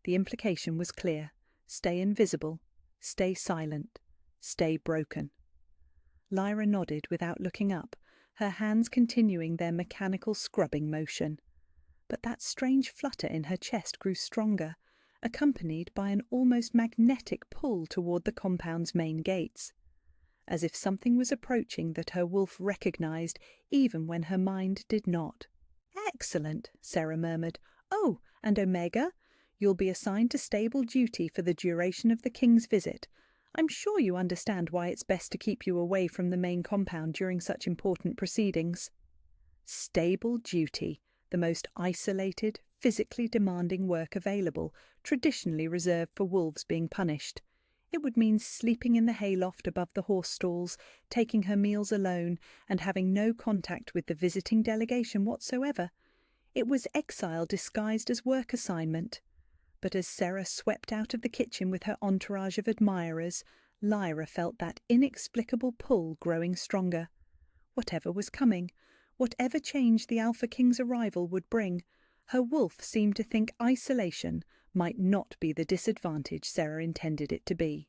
The implication was clear. Stay invisible, stay silent, stay broken. Lyra nodded without looking up, her hands continuing their mechanical scrubbing motion. But that strange flutter in her chest grew stronger, accompanied by an almost magnetic pull toward the compound's main gates, as if something was approaching that her wolf recognized even when her mind did not. "Excellent," Sarah murmured. "Oh, and Omega, you'll be assigned to stable duty for the duration of the king's visit. I'm sure you understand why it's best to keep you away from the main compound during such important proceedings." Stable duty, the most isolated, physically demanding work available, traditionally reserved for wolves being punished. It would mean sleeping in the hayloft above the horse stalls, taking her meals alone, and having no contact with the visiting delegation whatsoever. It was exile disguised as work assignment. But as Sarah swept out of the kitchen with her entourage of admirers, Lyra felt that inexplicable pull growing stronger. Whatever was coming, whatever change the Alpha King's arrival would bring, her wolf seemed to think isolation might not be the disadvantage Sarah intended it to be.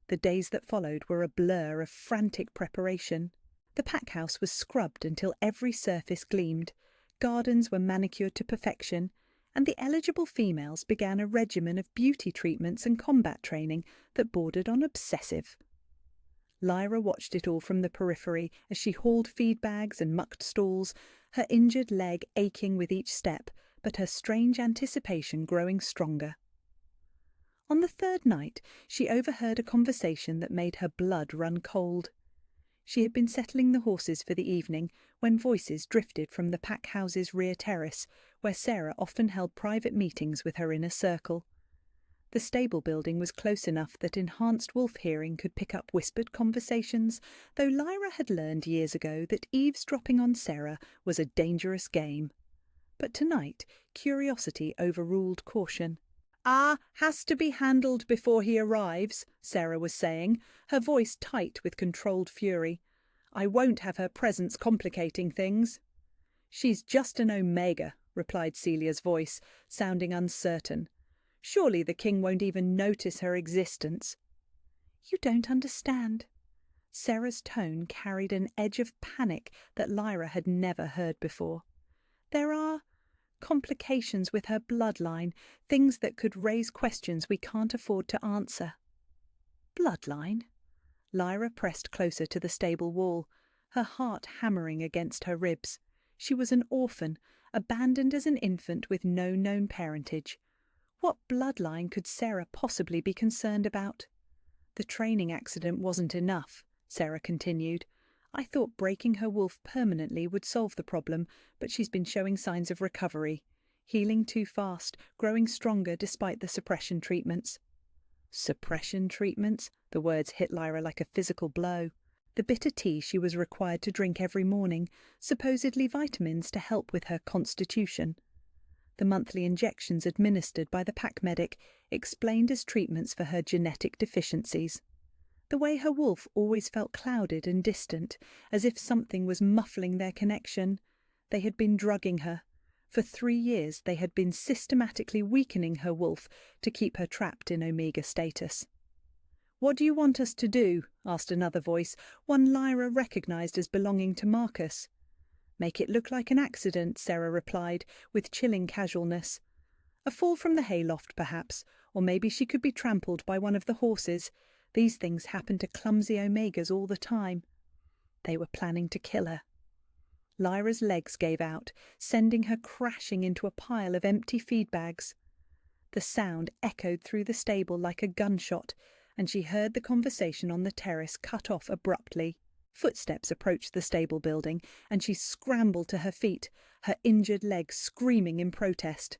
The days that followed were a blur of frantic preparation. The pack house was scrubbed until every surface gleamed, gardens were manicured to perfection, and the eligible females began a regimen of beauty treatments and combat training that bordered on obsessive. Lyra watched it all from the periphery as she hauled feed bags and mucked stalls, her injured leg aching with each step, but her strange anticipation growing stronger. On the third night, she overheard a conversation that made her blood run cold. She had been settling the horses for the evening when voices drifted from the pack house's rear terrace, where Sarah often held private meetings with her inner circle. The stable building was close enough that enhanced wolf hearing could pick up whispered conversations, though Lyra had learned years ago that eavesdropping on Sarah was a dangerous game. But tonight, curiosity overruled caution. "Has to be handled before he arrives," Sarah was saying, her voice tight with controlled fury. "I won't have her presence complicating things." "She's just an Omega," replied Celia's voice, sounding uncertain. "Surely the king won't even notice her existence." "You don't understand." Sarah's tone carried an edge of panic that Lyra had never heard before. "There are complications with her bloodline, things that could raise questions we can't afford to answer." "Bloodline?" Lyra pressed closer to the stable wall, her heart hammering against her ribs. She was an orphan, abandoned as an infant with no known parentage. What bloodline could Sarah possibly be concerned about? "The training accident wasn't enough," Sarah continued. "I thought breaking her wolf permanently would solve the problem, but she's been showing signs of recovery. Healing too fast, growing stronger despite the suppression treatments." Suppression treatments? The words hit Lyra like a physical blow. the bitter tea she was required to drink every morning, supposedly vitamins to help with her constitution. The monthly injections administered by the pack medic explained as treatments for her genetic deficiencies. The way her wolf always felt clouded and distant, as if something was muffling their connection. They had been drugging her. For 3 years they had been systematically weakening her wolf to keep her trapped in Omega status. "What do you want us to do?" asked another voice, one Lyra recognized as belonging to Marcus. "Make it look like an accident," Sarah replied, with chilling casualness. "A fall from the hayloft, perhaps, or maybe she could be trampled by one of the horses. These things happen to clumsy Omegas all the time." They were planning to kill her. Lyra's legs gave out, sending her crashing into a pile of empty feed bags. The sound echoed through the stable like a gunshot, and she heard the conversation on the terrace cut off abruptly. Footsteps approached the stable building, and she scrambled to her feet, her injured legs screaming in protest.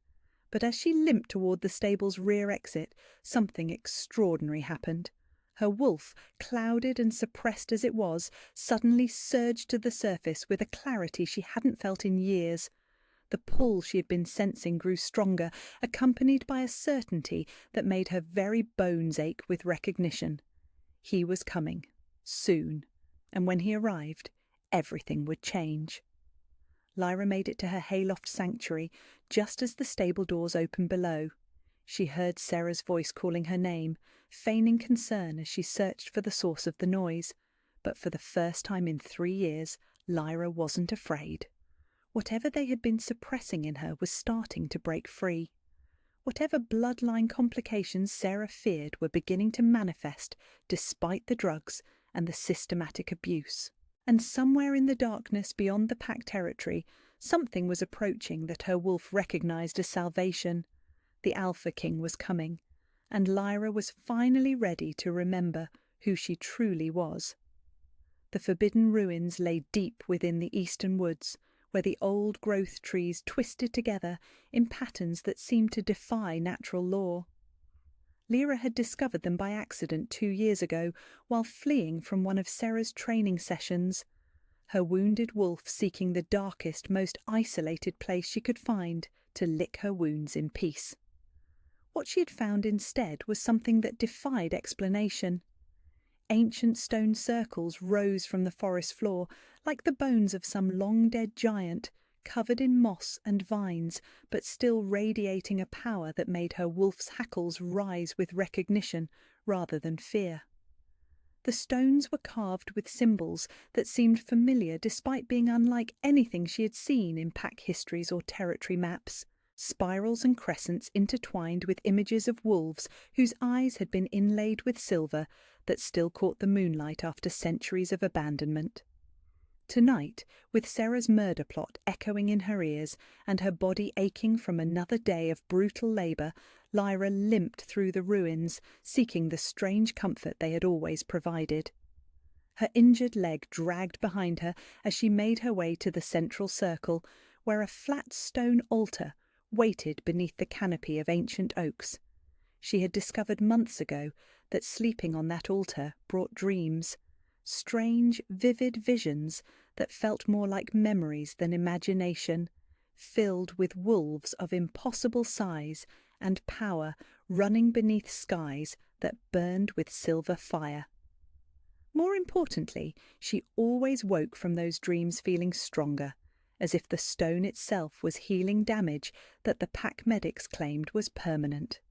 But as she limped toward the stable's rear exit, something extraordinary happened. Her wolf, clouded and suppressed as it was, suddenly surged to the surface with a clarity she hadn't felt in years. The pull she had been sensing grew stronger, accompanied by a certainty that made her very bones ache with recognition. He was coming, soon, and when he arrived, everything would change. Lyra made it to her hayloft sanctuary just as the stable doors opened below. She heard Sarah's voice calling her name, feigning concern as she searched for the source of the noise. But for the first time in 3 years, Lyra wasn't afraid. Whatever they had been suppressing in her was starting to break free. Whatever bloodline complications Sarah feared were beginning to manifest despite the drugs and the systematic abuse. And somewhere in the darkness beyond the pack territory, something was approaching that her wolf recognized as salvation. The Alpha King was coming, and Lyra was finally ready to remember who she truly was. The forbidden ruins lay deep within the eastern woods, where the old growth trees twisted together in patterns that seemed to defy natural law. Lyra had discovered them by accident 2 years ago while fleeing from one of Sarah's training sessions, her wounded wolf seeking the darkest, most isolated place she could find to lick her wounds in peace. What she had found instead was something that defied explanation. Ancient stone circles rose from the forest floor like the bones of some long-dead giant, covered in moss and vines, but still radiating a power that made her wolf's hackles rise with recognition rather than fear. The stones were carved with symbols that seemed familiar despite being unlike anything she had seen in pack histories or territory maps. Spirals and crescents intertwined with images of wolves whose eyes had been inlaid with silver that still caught the moonlight after centuries of abandonment. Tonight, with Sarah's murder plot echoing in her ears and her body aching from another day of brutal labour, Lyra limped through the ruins, seeking the strange comfort they had always provided. Her injured leg dragged behind her as she made her way to the central circle, where a flat stone altar waited beneath the canopy of ancient oaks. She had discovered months ago that sleeping on that altar brought dreams, strange, vivid visions that felt more like memories than imagination, filled with wolves of impossible size and power running beneath skies that burned with silver fire. More importantly, she always woke from those dreams feeling stronger, as if the stone itself was healing damage that the pack medics claimed was permanent.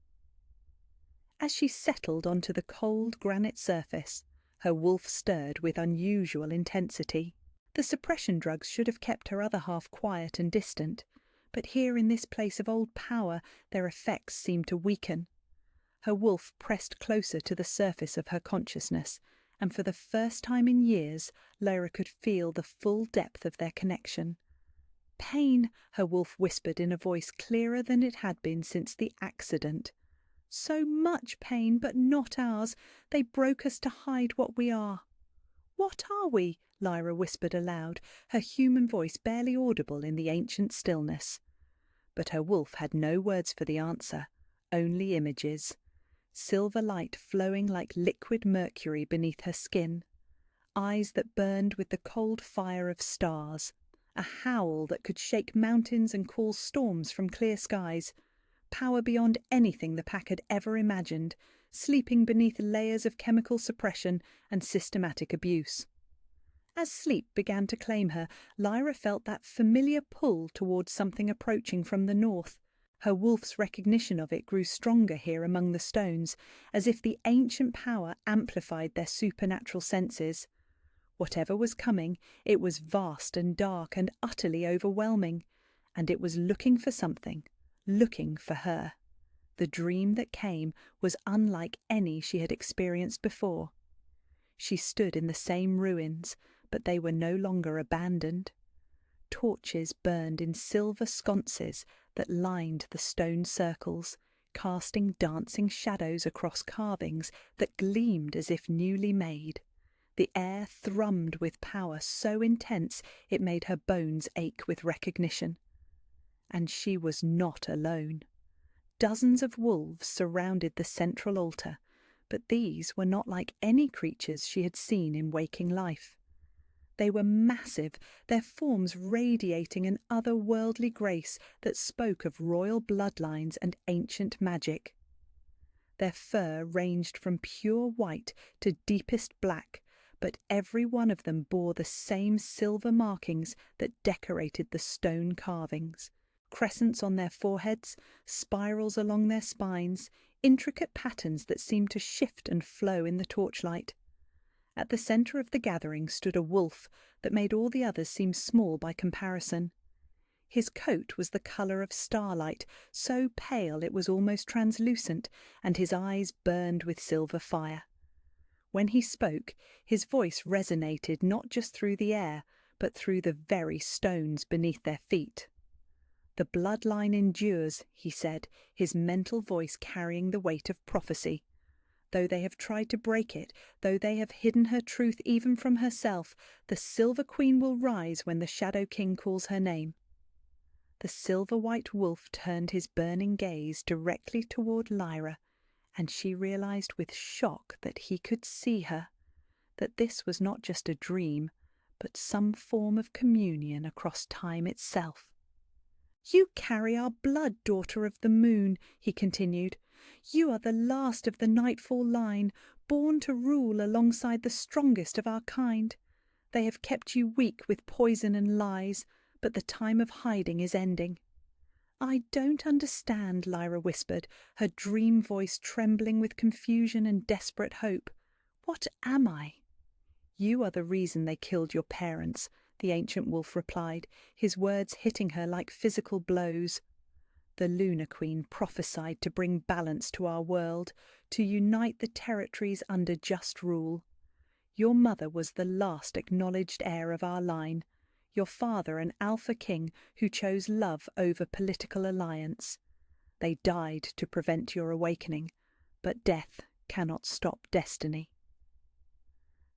As she settled onto the cold granite surface, her wolf stirred with unusual intensity. The suppression drugs should have kept her other half quiet and distant, but here in this place of old power their effects seemed to weaken. Her wolf pressed closer to the surface of her consciousness, and for the first time in years Lyra could feel the full depth of their connection. "Pain," her wolf whispered in a voice clearer than it had been since the accident. "So much pain, but not ours. They broke us to hide what we are." "What are we?" Lyra whispered aloud, her human voice barely audible in the ancient stillness. But her wolf had no words for the answer, only images. Silver light flowing like liquid mercury beneath her skin. eyes that burned with the cold fire of stars, a howl that could shake mountains and call storms from clear skies, power beyond anything the pack had ever imagined, sleeping beneath layers of chemical suppression and systematic abuse. As sleep began to claim her, Lyra felt that familiar pull towards something approaching from the north. Her wolf's recognition of it grew stronger here among the stones, as if the ancient power amplified their supernatural senses. Whatever was coming, it was vast and dark and utterly overwhelming, and it was looking for something, looking for her. The dream that came was unlike any she had experienced before. She stood in the same ruins, but they were no longer abandoned. Torches burned in silver sconces that lined the stone circles, casting dancing shadows across carvings that gleamed as if newly made. The air thrummed with power so intense it made her bones ache with recognition. And she was not alone. Dozens of wolves surrounded the central altar, but these were not like any creatures she had seen in waking life. They were massive, their forms radiating an otherworldly grace that spoke of royal bloodlines and ancient magic. Their fur ranged from pure white to deepest black, but every one of them bore the same silver markings that decorated the stone carvings. Crescents on their foreheads, spirals along their spines, intricate patterns that seemed to shift and flow in the torchlight. At the centre of the gathering stood a wolf that made all the others seem small by comparison. His coat was the colour of starlight, so pale it was almost translucent, and his eyes burned with silver fire. When he spoke, his voice resonated not just through the air, but through the very stones beneath their feet. "The bloodline endures," he said, his mental voice carrying the weight of prophecy. "Though they have tried to break it, though they have hidden her truth even from herself, the Silver Queen will rise when the Shadow King calls her name." The silver-white wolf turned his burning gaze directly toward Lyra, and she realized with shock that he could see her, that this was not just a dream, but some form of communion across time itself. "You carry our blood, daughter of the moon," he continued. "You are the last of the Nightfall line, born to rule alongside the strongest of our kind. They have kept you weak with poison and lies, but the time of hiding is ending." "I don't understand," Lyra whispered, her dream voice trembling with confusion and desperate hope. "What am I?" "You are the reason they killed your parents," the ancient wolf replied, his words hitting her like physical blows. "The Lunar Queen prophesied to bring balance to our world, to unite the territories under just rule. Your mother was the last acknowledged heir of our line, your father an Alpha King who chose love over political alliance. They died to prevent your awakening, but death cannot stop destiny."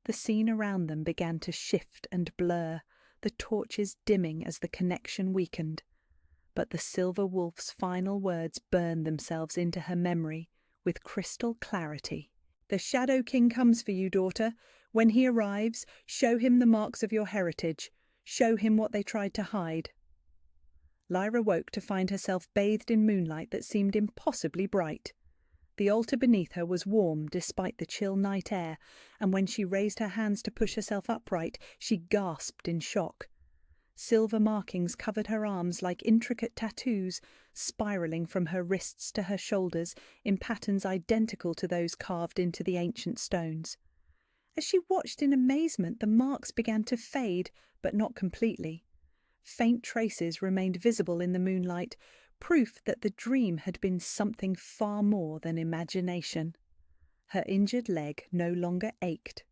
The scene around them began to shift and blur, the torches dimming as the connection weakened. But the silver wolf's final words burned themselves into her memory with crystal clarity. "The Shadow King comes for you, daughter. When he arrives, show him the marks of your heritage. Show him what they tried to hide." Lyra woke to find herself bathed in moonlight that seemed impossibly bright. The altar beneath her was warm despite the chill night air, and when she raised her hands to push herself upright, she gasped in shock. Silver markings covered her arms like intricate tattoos, spiralling from her wrists to her shoulders in patterns identical to those carved into the ancient stones. As she watched in amazement, the marks began to fade, but not completely. Faint traces remained visible in the moonlight, proof that the dream had been something far more than imagination. Her injured leg no longer ached.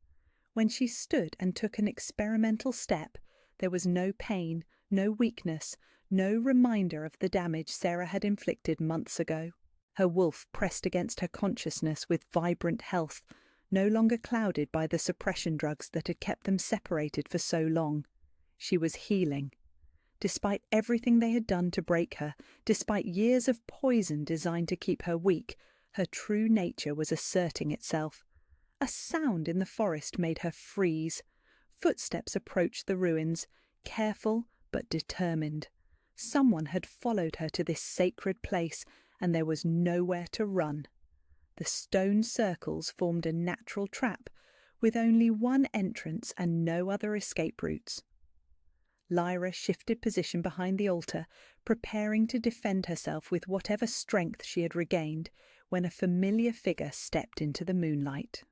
When she stood and took an experimental step, there was no pain, no weakness, no reminder of the damage Sarah had inflicted months ago. Her wolf pressed against her consciousness with vibrant health, no longer clouded by the suppression drugs that had kept them separated for so long. She was healing. Despite everything they had done to break her, despite years of poison designed to keep her weak, her true nature was asserting itself. A sound in the forest made her freeze, footsteps approached the ruins, careful but determined. Someone had followed her to this sacred place, and there was nowhere to run. The stone circles formed a natural trap, with only one entrance and no other escape routes. Lyra shifted position behind the altar, preparing to defend herself with whatever strength she had regained, when a familiar figure stepped into the moonlight.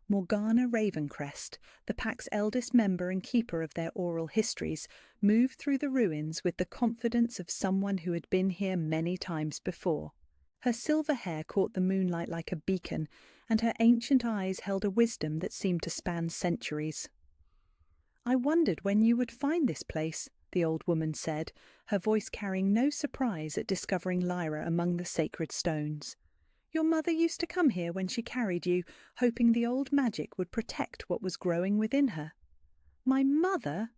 Morgana Ravencrest, the pack's eldest member and keeper of their oral histories, moved through the ruins with the confidence of someone who had been here many times before. Her silver hair caught the moonlight like a beacon, and her ancient eyes held a wisdom that seemed to span centuries. "I wondered when you would find this place," the old woman said, her voice carrying no surprise at discovering Lyra among the sacred stones. "Your mother used to come here when she carried you, hoping the old magic would protect what was growing within her." "My mother?"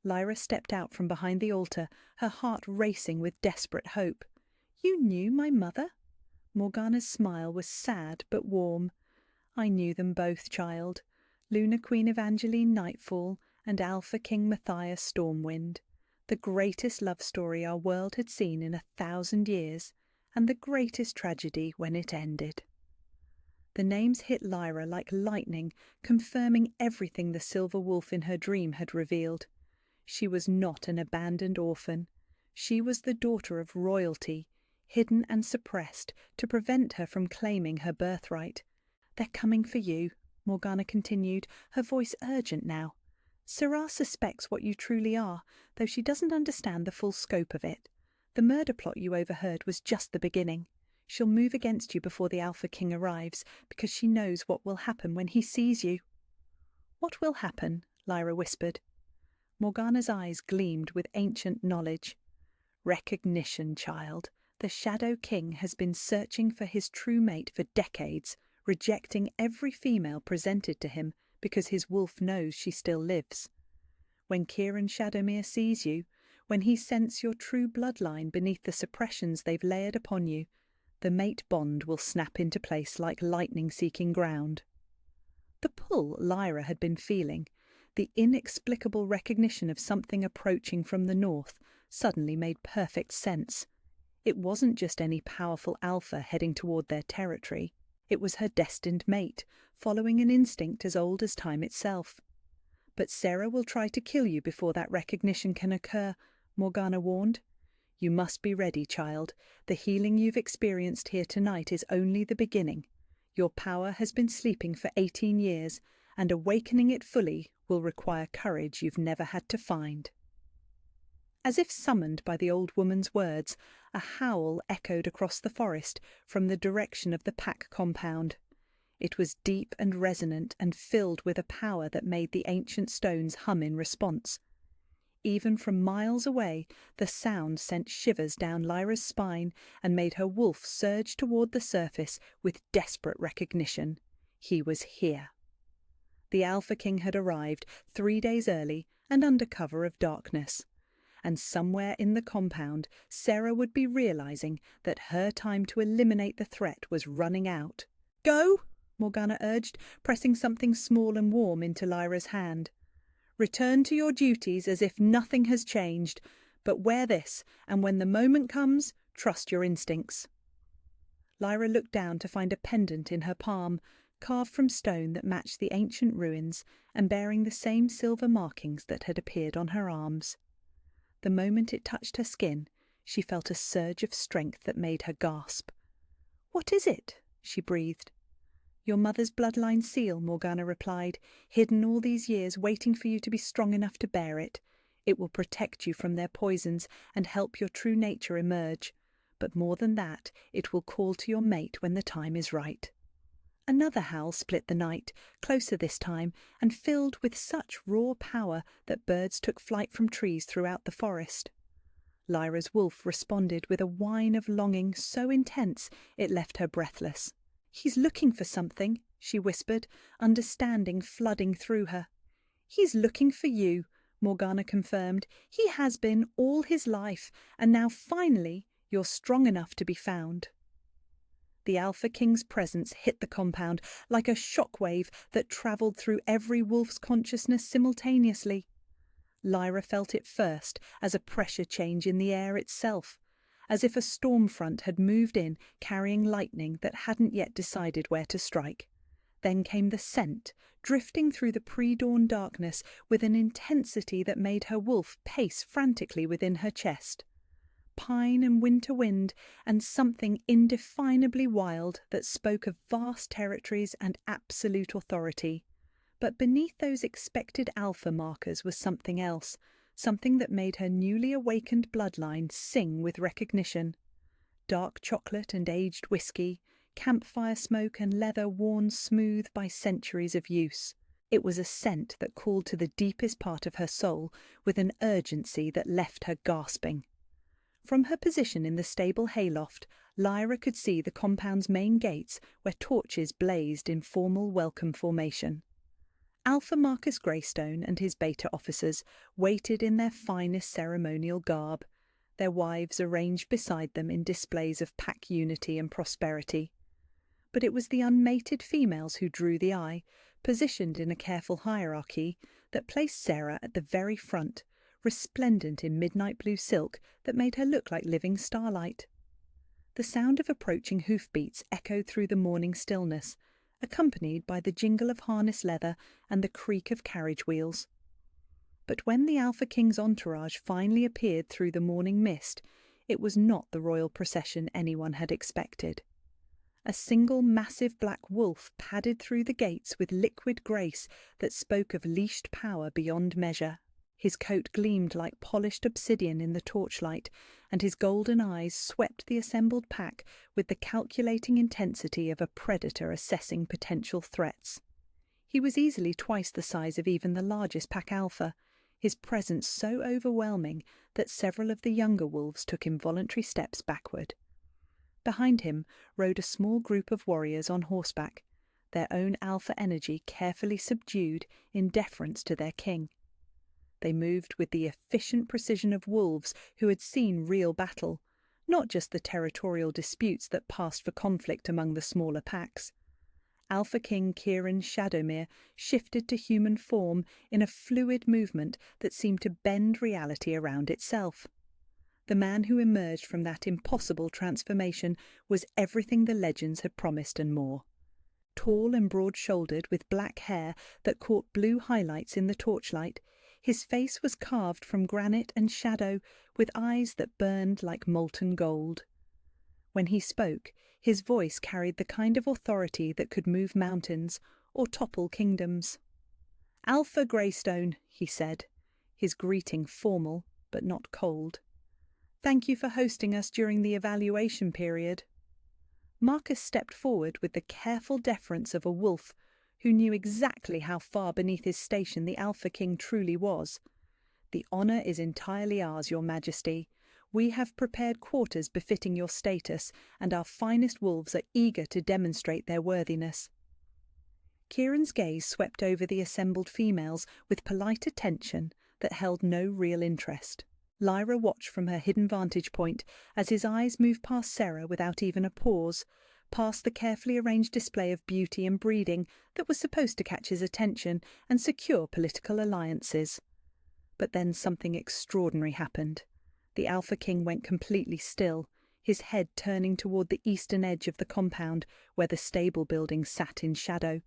Lyra stepped out from behind the altar, her heart racing with desperate hope. "You knew my mother?" Morgana's smile was sad but warm. "I knew them both, child. Luna Queen Evangeline Nightfall and Alpha King Matthias Stormwind. The greatest love story our world had seen in 1,000 years, and the greatest tragedy when it ended." The names hit Lyra like lightning, confirming everything the silver wolf in her dream had revealed. She was not an abandoned orphan. She was the daughter of royalty, hidden and suppressed to prevent her from claiming her birthright. "They're coming for you," Morgana continued, her voice urgent now. "Syrah suspects what you truly are, though she doesn't understand the full scope of it. The murder plot you overheard was just the beginning. She'll move against you before the Alpha King arrives, because she knows what will happen when he sees you." "What will happen?" Lyra whispered. Morgana's eyes gleamed with ancient knowledge. "Recognition, child. The Shadow King has been searching for his true mate for decades, rejecting every female presented to him because his wolf knows she still lives. When Kieran Shadowmere sees you, when he scents your true bloodline beneath the suppressions they've layered upon you, the mate bond will snap into place like lightning seeking ground." The pull Lyra had been feeling, the inexplicable recognition of something approaching from the north, suddenly made perfect sense. It wasn't just any powerful alpha heading toward their territory. It was her destined mate, following an instinct as old as time itself. "But Sarah will try to kill you before that recognition can occur," Morgana warned. "You must be ready, child. The healing you've experienced here tonight is only the beginning. Your power has been sleeping for 18 years, and awakening it fully will require courage you've never had to find." As if summoned by the old woman's words, a howl echoed across the forest from the direction of the pack compound. It was deep and resonant and filled with a power that made the ancient stones hum in response. Even from miles away, the sound sent shivers down Lyra's spine and made her wolf surge toward the surface with desperate recognition. He was here. The Alpha King had arrived 3 days early and under cover of darkness. And somewhere in the compound, Sarah would be realizing that her time to eliminate the threat was running out. "Go!" Morgana urged, pressing something small and warm into Lyra's hand. "Return to your duties as if nothing has changed, but wear this, and when the moment comes, trust your instincts." Lyra looked down to find a pendant in her palm, carved from stone that matched the ancient ruins and bearing the same silver markings that had appeared on her arms. The moment it touched her skin, she felt a surge of strength that made her gasp. "What is it?" she breathed. "Your mother's bloodline seal," Morgana replied, "hidden all these years waiting for you to be strong enough to bear it. It will protect you from their poisons and help your true nature emerge. But more than that, it will call to your mate when the time is right." Another howl split the night, closer this time, and filled with such raw power that birds took flight from trees throughout the forest. Lyra's wolf responded with a whine of longing so intense it left her breathless. "He's looking for something," she whispered, understanding flooding through her. "He's looking for you," Morgana confirmed. "He has been all his life, and now finally you're strong enough to be found." The Alpha King's presence hit the compound like a shockwave that travelled through every wolf's consciousness simultaneously. Lyra felt it first as a pressure change in the air itself, as if a storm front had moved in carrying lightning that hadn't yet decided where to strike. Then came the scent, drifting through the pre-dawn darkness with an intensity that made her wolf pace frantically within her chest. Pine and winter wind, and something indefinably wild that spoke of vast territories and absolute authority. But beneath those expected alpha markers was something else, something that made her newly awakened bloodline sing with recognition. Dark chocolate and aged whiskey, campfire smoke and leather worn smooth by centuries of use. It was a scent that called to the deepest part of her soul with an urgency that left her gasping. From her position in the stable hayloft, Lyra could see the compound's main gates where torches blazed in formal welcome formation. Alpha Marcus Greystone and his beta officers waited in their finest ceremonial garb, their wives arranged beside them in displays of pack unity and prosperity. But it was the unmated females who drew the eye, positioned in a careful hierarchy that placed Sarah at the very front, resplendent in midnight blue silk that made her look like living starlight. The sound of approaching hoofbeats echoed through the morning stillness, accompanied by the jingle of harness leather and the creak of carriage wheels. But when the Alpha King's entourage finally appeared through the morning mist, it was not the royal procession anyone had expected. A single massive black wolf padded through the gates with liquid grace that spoke of leashed power beyond measure. His coat gleamed like polished obsidian in the torchlight, and his golden eyes swept the assembled pack with the calculating intensity of a predator assessing potential threats. He was easily twice the size of even the largest pack alpha, his presence so overwhelming that several of the younger wolves took involuntary steps backward. Behind him rode a small group of warriors on horseback, their own alpha energy carefully subdued in deference to their king. They moved with the efficient precision of wolves who had seen real battle, not just the territorial disputes that passed for conflict among the smaller packs. Alpha King Kieran Shadowmere shifted to human form in a fluid movement that seemed to bend reality around itself. The man who emerged from that impossible transformation was everything the legends had promised and more. Tall and broad-shouldered, with black hair that caught blue highlights in the torchlight, his face was carved from granite and shadow, with eyes that burned like molten gold. When he spoke, his voice carried the kind of authority that could move mountains or topple kingdoms. "Alpha Greystone," he said, his greeting formal but not cold. "Thank you for hosting us during the evaluation period." Marcus stepped forward with the careful deference of a wolf who knew exactly how far beneath his station the Alpha King truly was. "The honour is entirely ours, Your Majesty. We have prepared quarters befitting your status, and our finest wolves are eager to demonstrate their worthiness." Kieran's gaze swept over the assembled females with polite attention that held no real interest. Lyra watched from her hidden vantage point as his eyes moved past Sarah without even a pause, past the carefully arranged display of beauty and breeding that was supposed to catch his attention and secure political alliances. But then something extraordinary happened. The Alpha King went completely still, his head turning toward the eastern edge of the compound where the stable building sat in shadow.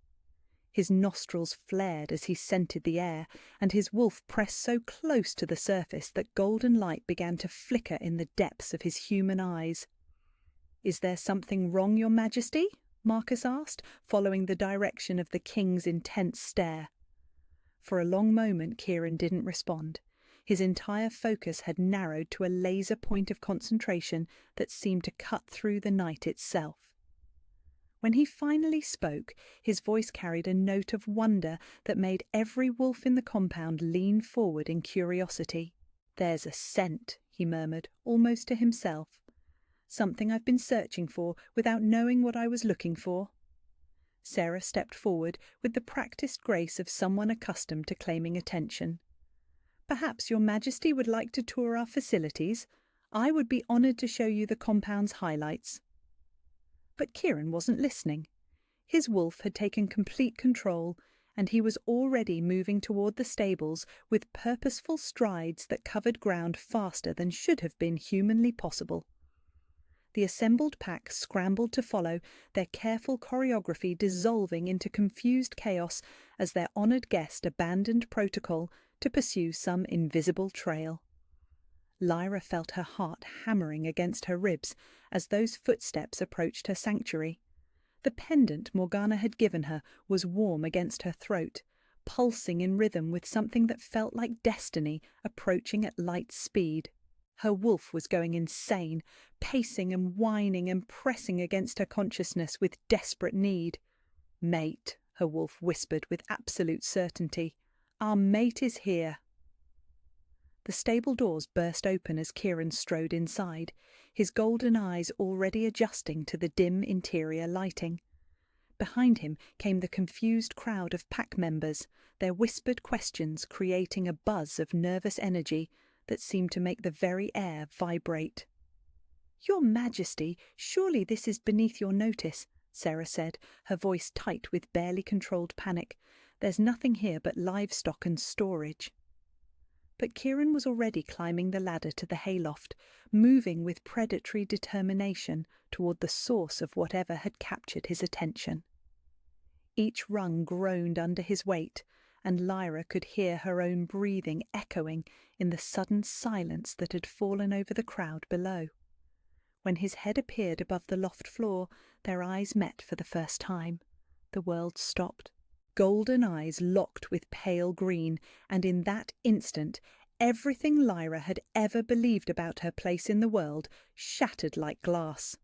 His nostrils flared as he scented the air, and his wolf pressed so close to the surface that golden light began to flicker in the depths of his human eyes. "Is there something wrong, Your Majesty?" Marcus asked, following the direction of the king's intense stare. For a long moment Kieran didn't respond. His entire focus had narrowed to a laser point of concentration that seemed to cut through the night itself. When he finally spoke, his voice carried a note of wonder that made every wolf in the compound lean forward in curiosity. "There's a scent," he murmured, almost to himself. "Something I've been searching for without knowing what I was looking for." Sarah stepped forward with the practiced grace of someone accustomed to claiming attention. "Perhaps Your Majesty would like to tour our facilities? I would be honoured to show you the compound's highlights." But Kieran wasn't listening. His wolf had taken complete control, and he was already moving toward the stables with purposeful strides that covered ground faster than should have been humanly possible. The assembled pack scrambled to follow, their careful choreography dissolving into confused chaos as their honoured guest abandoned protocol to pursue some invisible trail. Lyra felt her heart hammering against her ribs as those footsteps approached her sanctuary. The pendant Morgana had given her was warm against her throat, pulsing in rhythm with something that felt like destiny approaching at light speed. Her wolf was going insane, pacing and whining and pressing against her consciousness with desperate need. "Mate," her wolf whispered with absolute certainty. "Our mate is here." The stable doors burst open as Kieran strode inside, his golden eyes already adjusting to the dim interior lighting. Behind him came the confused crowd of pack members, their whispered questions creating a buzz of nervous energy that seemed to make the very air vibrate. "Your Majesty, surely this is beneath your notice," Sarah said, her voice tight with barely controlled panic. "There's nothing here but livestock and storage." But Kieran was already climbing the ladder to the hayloft, moving with predatory determination toward the source of whatever had captured his attention. Each rung groaned under his weight, and Lyra could hear her own breathing echoing in the sudden silence that had fallen over the crowd below. When his head appeared above the loft floor, their eyes met for the first time. The world stopped. Golden eyes locked with pale green, and in that instant, everything Lyra had ever believed about her place in the world shattered like glass.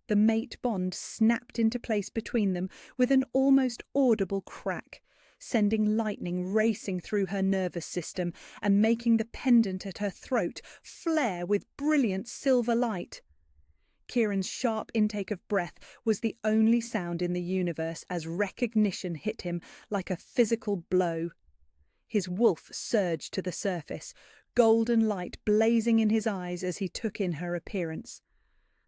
The mate bond snapped into place between them with an almost audible crack, sending lightning racing through her nervous system and making the pendant at her throat flare with brilliant silver light. Kieran's sharp intake of breath was the only sound in the universe as recognition hit him like a physical blow. His wolf surged to the surface, golden light blazing in his eyes as he took in her appearance.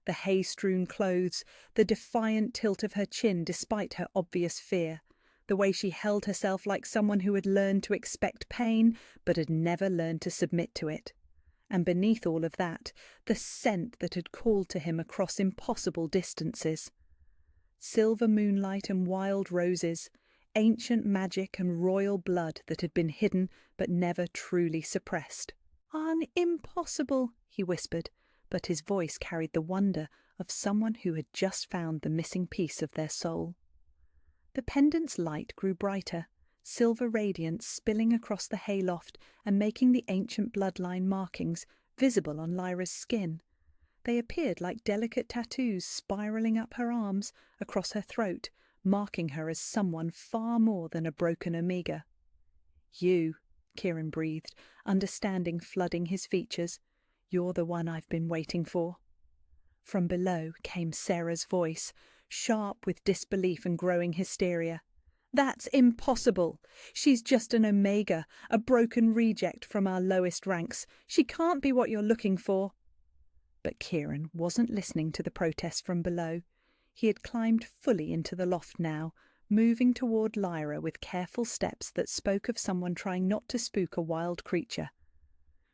The hay-strewn clothes, the defiant tilt of her chin despite her obvious fear, the way she held herself like someone who had learned to expect pain but had never learned to submit to it. And beneath all of that, the scent that had called to him across impossible distances. Silver moonlight and wild roses, ancient magic and royal blood that had been hidden but never truly suppressed. "Impossible," he whispered, but his voice carried the wonder of someone who had just found the missing piece of their soul. The pendant's light grew brighter, silver radiance spilling across the hayloft and making the ancient bloodline markings visible on Lyra's skin. They appeared like delicate tattoos spiralling up her arms, across her throat, marking her as someone far more than a broken Omega. "You," Kieran breathed, understanding flooding his features. "You're the one I've been waiting for." From below came Sarah's voice, sharp with disbelief and growing hysteria. "That's impossible. She's just an Omega, a broken reject from our lowest ranks. She can't be what you're looking for." But Kieran wasn't listening to the protest from below. He had climbed fully into the loft now, moving toward Lyra with careful steps that spoke of someone trying not to spook a wild creature.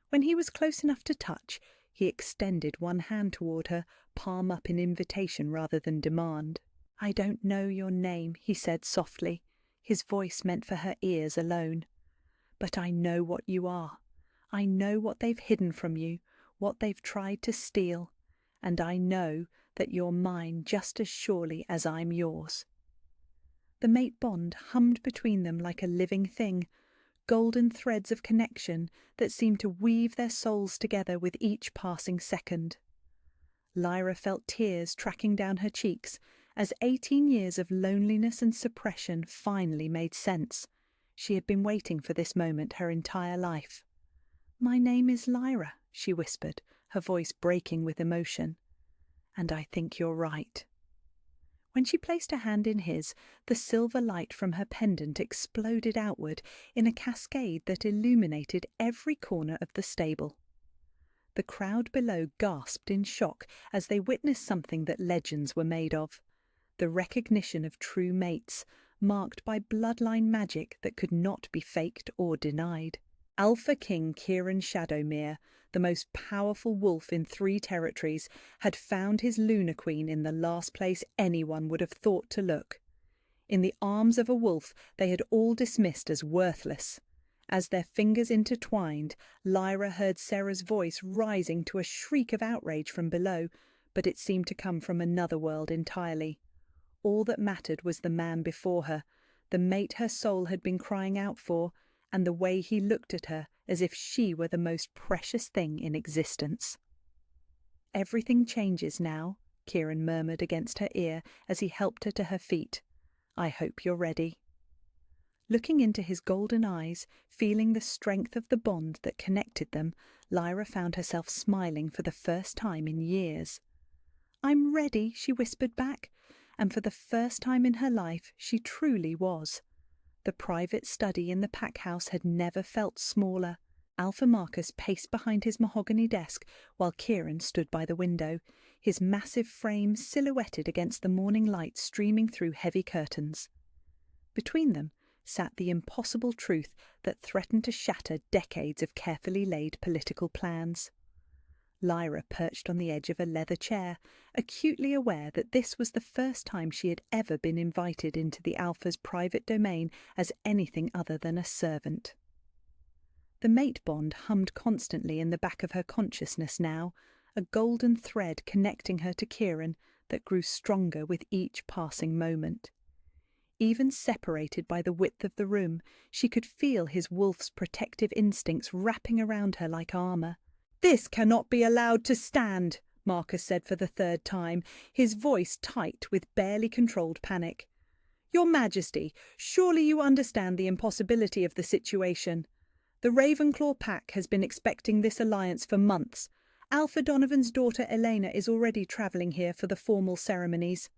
When he was close enough to touch, he extended one hand toward her, palm up in invitation rather than demand. "I don't know your name," he said softly, his voice meant for her ears alone. "But I know what you are. I know what they've hidden from you, what they've tried to steal, and I know that you're mine just as surely as I'm yours." The mate bond hummed between them like a living thing, golden threads of connection that seemed to weave their souls together with each passing second. Lyra felt tears tracking down her cheeks as 18 years of loneliness and suppression finally made sense. She had been waiting for this moment her entire life. "My name is Lyra," she whispered, her voice breaking with emotion. "And I think you're right." When she placed her hand in his, the silver light from her pendant exploded outward in a cascade that illuminated every corner of the stable. The crowd below gasped in shock as they witnessed something that legends were made of: the recognition of true mates, marked by bloodline magic that could not be faked or denied. Alpha King Kieran Shadowmere, the most powerful wolf in 3 territories, had found his Lunar Queen in the last place anyone would have thought to look. In the arms of a wolf they had all dismissed as worthless. As their fingers intertwined, Lyra heard Sarah's voice rising to a shriek of outrage from below, but it seemed to come from another world entirely. All that mattered was the man before her, the mate her soul had been crying out for, and the way he looked at her as if she were the most precious thing in existence. "Everything changes now," Kieran murmured against her ear as he helped her to her feet. "I hope you're ready." Looking into his golden eyes, feeling the strength of the bond that connected them, Lyra found herself smiling for the first time in years. "I'm ready," she whispered back, and for the first time in her life she truly was. The private study in the pack house had never felt smaller. Alpha Marcus paced behind his mahogany desk while Kieran stood by the window, his massive frame silhouetted against the morning light streaming through heavy curtains. Between them sat the impossible truth that threatened to shatter decades of carefully laid political plans. Lyra perched on the edge of a leather chair, acutely aware that this was the first time she had ever been invited into the Alpha's private domain as anything other than a servant. The mate bond hummed constantly in the back of her consciousness now, a golden thread connecting her to Kieran that grew stronger with each passing moment. Even separated by the width of the room, she could feel his wolf's protective instincts wrapping around her like armour. "This cannot be allowed to stand," Marcus said for the 3rd time, his voice tight with barely controlled panic. "Your Majesty, surely you understand the impossibility of the situation. The Ravenclaw pack has been expecting this alliance for months. Alpha Donovan's daughter Elena is already travelling here for the formal ceremonies."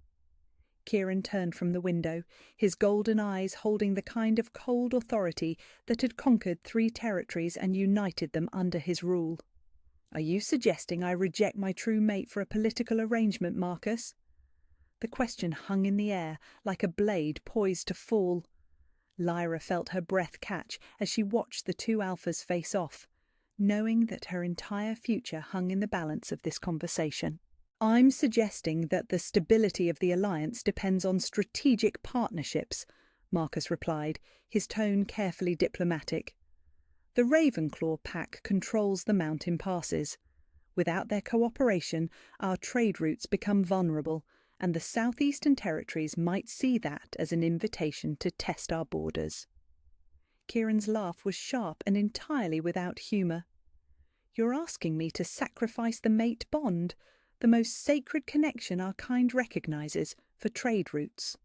Kieran turned from the window, his golden eyes holding the kind of cold authority that had conquered 3 territories and united them under his rule. "Are you suggesting I reject my true mate for a political arrangement, Marcus?" The question hung in the air, like a blade poised to fall. Lyra felt her breath catch as she watched the 2 alphas face off, knowing that her entire future hung in the balance of this conversation. "I'm suggesting that the stability of the alliance depends on strategic partnerships," Marcus replied, his tone carefully diplomatic. "The Ravenclaw pack controls the mountain passes. Without their cooperation, our trade routes become vulnerable, and the southeastern territories might see that as an invitation to test our borders." Kieran's laugh was sharp and entirely without humour. "You're asking me to sacrifice the mate bond, the most sacred connection our kind recognises, for trade routes?"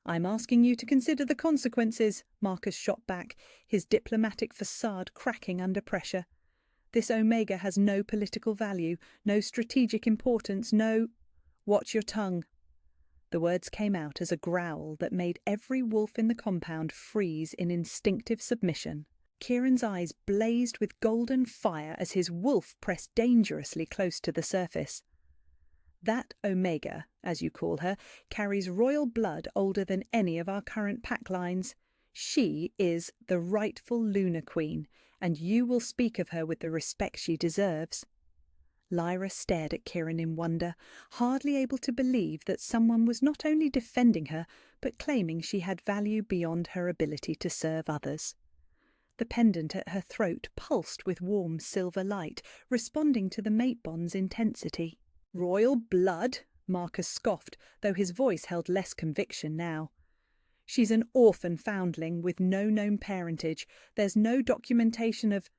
"I'm asking you to consider the consequences," Marcus shot back, his diplomatic facade cracking under pressure. "This Omega has no political value, no strategic importance, no—" "Watch your tongue." The words came out as a growl that made every wolf in the compound freeze in instinctive submission. Kieran's eyes blazed with golden fire as his wolf pressed dangerously close to the surface. "That Omega, as you call her, carries royal blood older than any of our current pack lines. She is the rightful Lunar Queen, and you will speak of her with the respect she deserves." Lyra stared at Kieran in wonder, hardly able to believe that someone was not only defending her, but claiming she had value beyond her ability to serve others. The pendant at her throat pulsed with warm silver light, responding to the mate bond's intensity. "Royal blood?" Marcus scoffed, though his voice held less conviction now. "She's an orphan foundling with no known parentage. There's no documentation of—"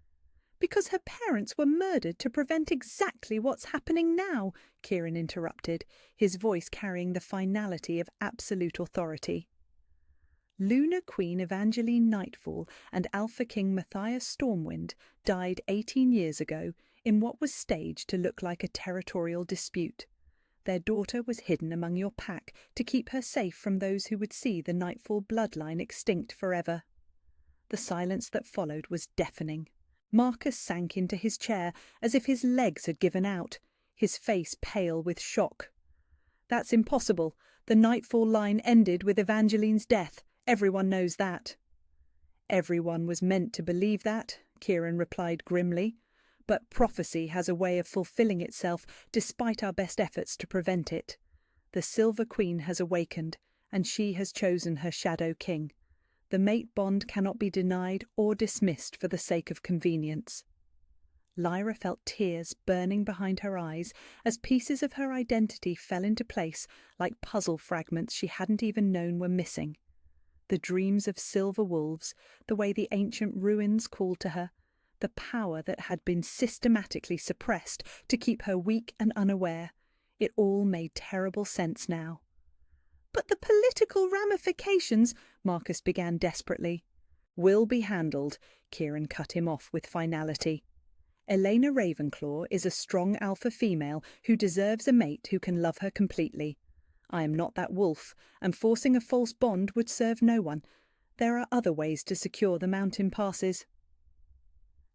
"Because her parents were murdered to prevent exactly what's happening now," Kieran interrupted, his voice carrying the finality of absolute authority. Lunar Queen Evangeline Nightfall and Alpha King Matthias Stormwind died 18 years ago in what was staged to look like a territorial dispute. Their daughter was hidden among your pack to keep her safe from those who would see the Nightfall bloodline extinct forever. The silence that followed was deafening. Marcus sank into his chair as if his legs had given out, his face pale with shock. "That's impossible. The Nightfall line ended with Evangeline's death. Everyone knows that." "Everyone was meant to believe that," Kieran replied grimly. "But prophecy has a way of fulfilling itself despite our best efforts to prevent it. The Silver Queen has awakened, and she has chosen her Shadow King. The mate bond cannot be denied or dismissed for the sake of convenience." Lyra felt tears burning behind her eyes as pieces of her identity fell into place like puzzle fragments she hadn't even known were missing. The dreams of silver wolves, the way the ancient ruins called to her, the power that had been systematically suppressed to keep her weak and unaware, it all made terrible sense now. "But the political ramifications," Marcus began desperately. "Will be handled," Kieran cut him off with finality. "Elena Ravenclaw is a strong alpha female who deserves a mate who can love her completely. I am not that wolf, and forcing a false bond would serve no one. There are other ways to secure the mountain passes."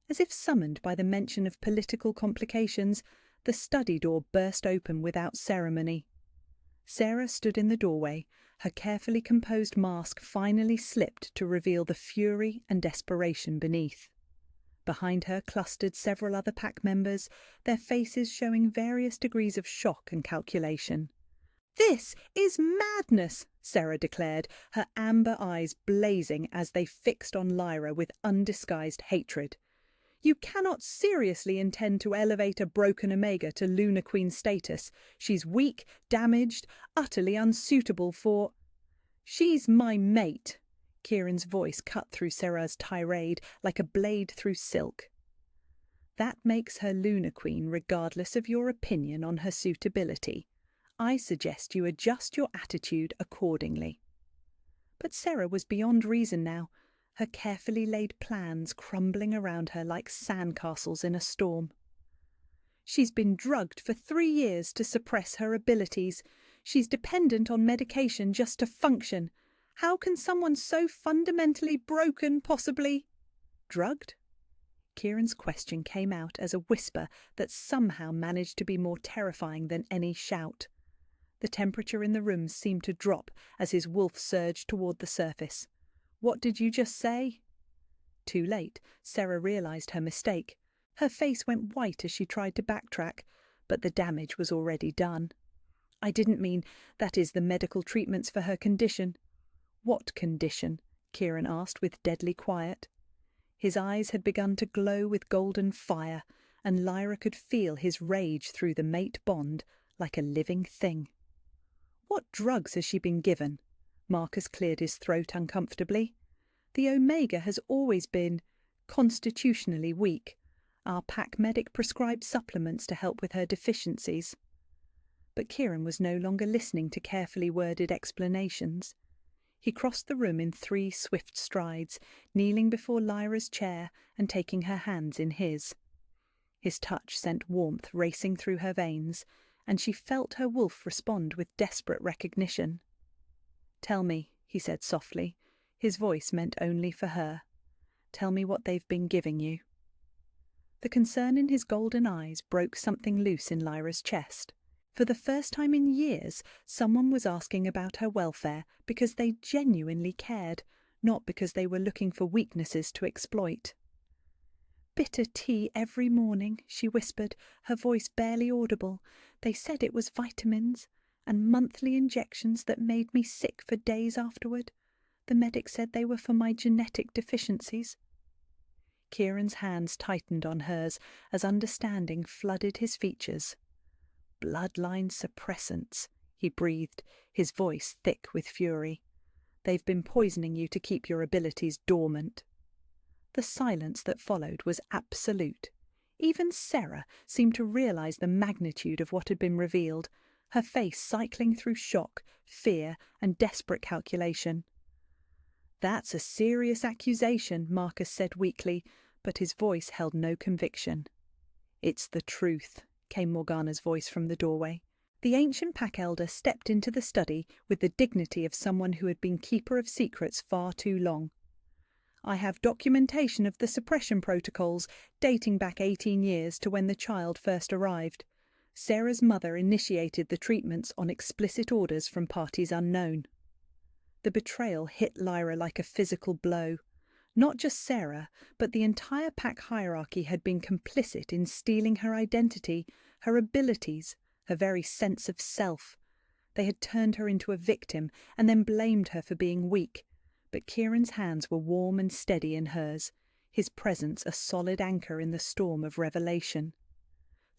As if summoned by the mention of political complications, the study door burst open without ceremony. Sarah stood in the doorway, her carefully composed mask finally slipped to reveal the fury and desperation beneath. Behind her clustered several other pack members, their faces showing various degrees of shock and calculation. "This is madness," Sarah declared, her amber eyes blazing as they fixed on Lyra with undisguised hatred. "You cannot seriously intend to elevate a broken Omega to Lunar Queen status. She's weak, damaged, utterly unsuitable for—" "She's my mate," Kieran's voice cut through Sarah's tirade like a blade through silk. "That makes her Lunar Queen regardless of your opinion on her suitability. I suggest you adjust your attitude accordingly." But Sarah was beyond reason now, her carefully laid plans crumbling around her like sandcastles in a storm. "She's been drugged for 3 years to suppress her abilities. She's dependent on medication just to function. How can someone so fundamentally broken possibly—" "Drugged?" Kieran's question came out as a whisper that somehow managed to be more terrifying than any shout. The temperature in the room seemed to drop as his wolf surged toward the surface. "What did you just say?" Too late, Sarah realized her mistake. Her face went white as she tried to backtrack, but the damage was already done. "I didn't mean, that is the medical treatments for her condition." "What condition?" Kieran asked with deadly quiet. His eyes had begun to glow with golden fire, and Lyra could feel his rage through the mate bond like a living thing. "What drugs has she been given?" Marcus cleared his throat uncomfortably. "The Omega has always been constitutionally weak. Our pack medic prescribed supplements to help with her deficiencies." But Kieran was no longer listening to carefully worded explanations. He crossed the room in 3 swift strides, kneeling before Lyra's chair and taking her hands in his. His touch sent warmth racing through her veins, and she felt her wolf respond with desperate recognition. "Tell me," he said softly. His voice meant only for her. "Tell me what they've been giving you." The concern in his golden eyes broke something loose in Lyra's chest. For the first time in years, someone was asking about her welfare because they genuinely cared, not because they were looking for weaknesses to exploit. "Bitter tea every morning," she whispered, her voice barely audible. "They said it was vitamins, and monthly injections that made me sick for days afterward. The medic said they were for my genetic deficiencies." Kieran's hands tightened on hers as understanding flooded his features. "Bloodline suppressants," he breathed, his voice thick with fury. "They've been poisoning you to keep your abilities dormant." The silence that followed was absolute. Even Sarah seemed to realize the magnitude of what had been revealed, her face cycling through shock, fear, and desperate calculation. "That's a serious accusation," Marcus said weakly, but his voice held no conviction. "It's the truth," came Morgana's voice from the doorway. The ancient pack elder stepped into the study with the dignity of someone who had been keeper of secrets far too long. I have documentation of the suppression protocols dating back 18 years to when the child first arrived. Sarah's mother initiated the treatments on explicit orders from parties unknown. The betrayal hit Lyra like a physical blow. Not just Sarah, but the entire pack hierarchy had been complicit in stealing her identity, her abilities, her very sense of self. They had turned her into a victim and then blamed her for being weak. But Kieran's hands were warm and steady in hers, his presence a solid anchor in the storm of revelation.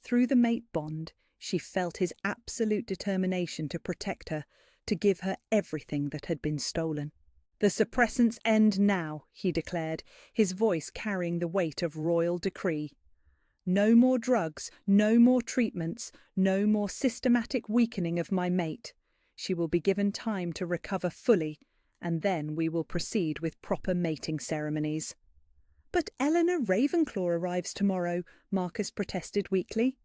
Through the mate bond, she felt his absolute determination to protect her, to give her everything that had been stolen. "The suppressants end now," he declared, his voice carrying the weight of royal decree. "No more drugs, no more treatments, no more systematic weakening of my mate. She will be given time to recover fully, and then we will proceed with proper mating ceremonies." "But Eleanor Ravenclaw arrives tomorrow," Marcus protested weakly.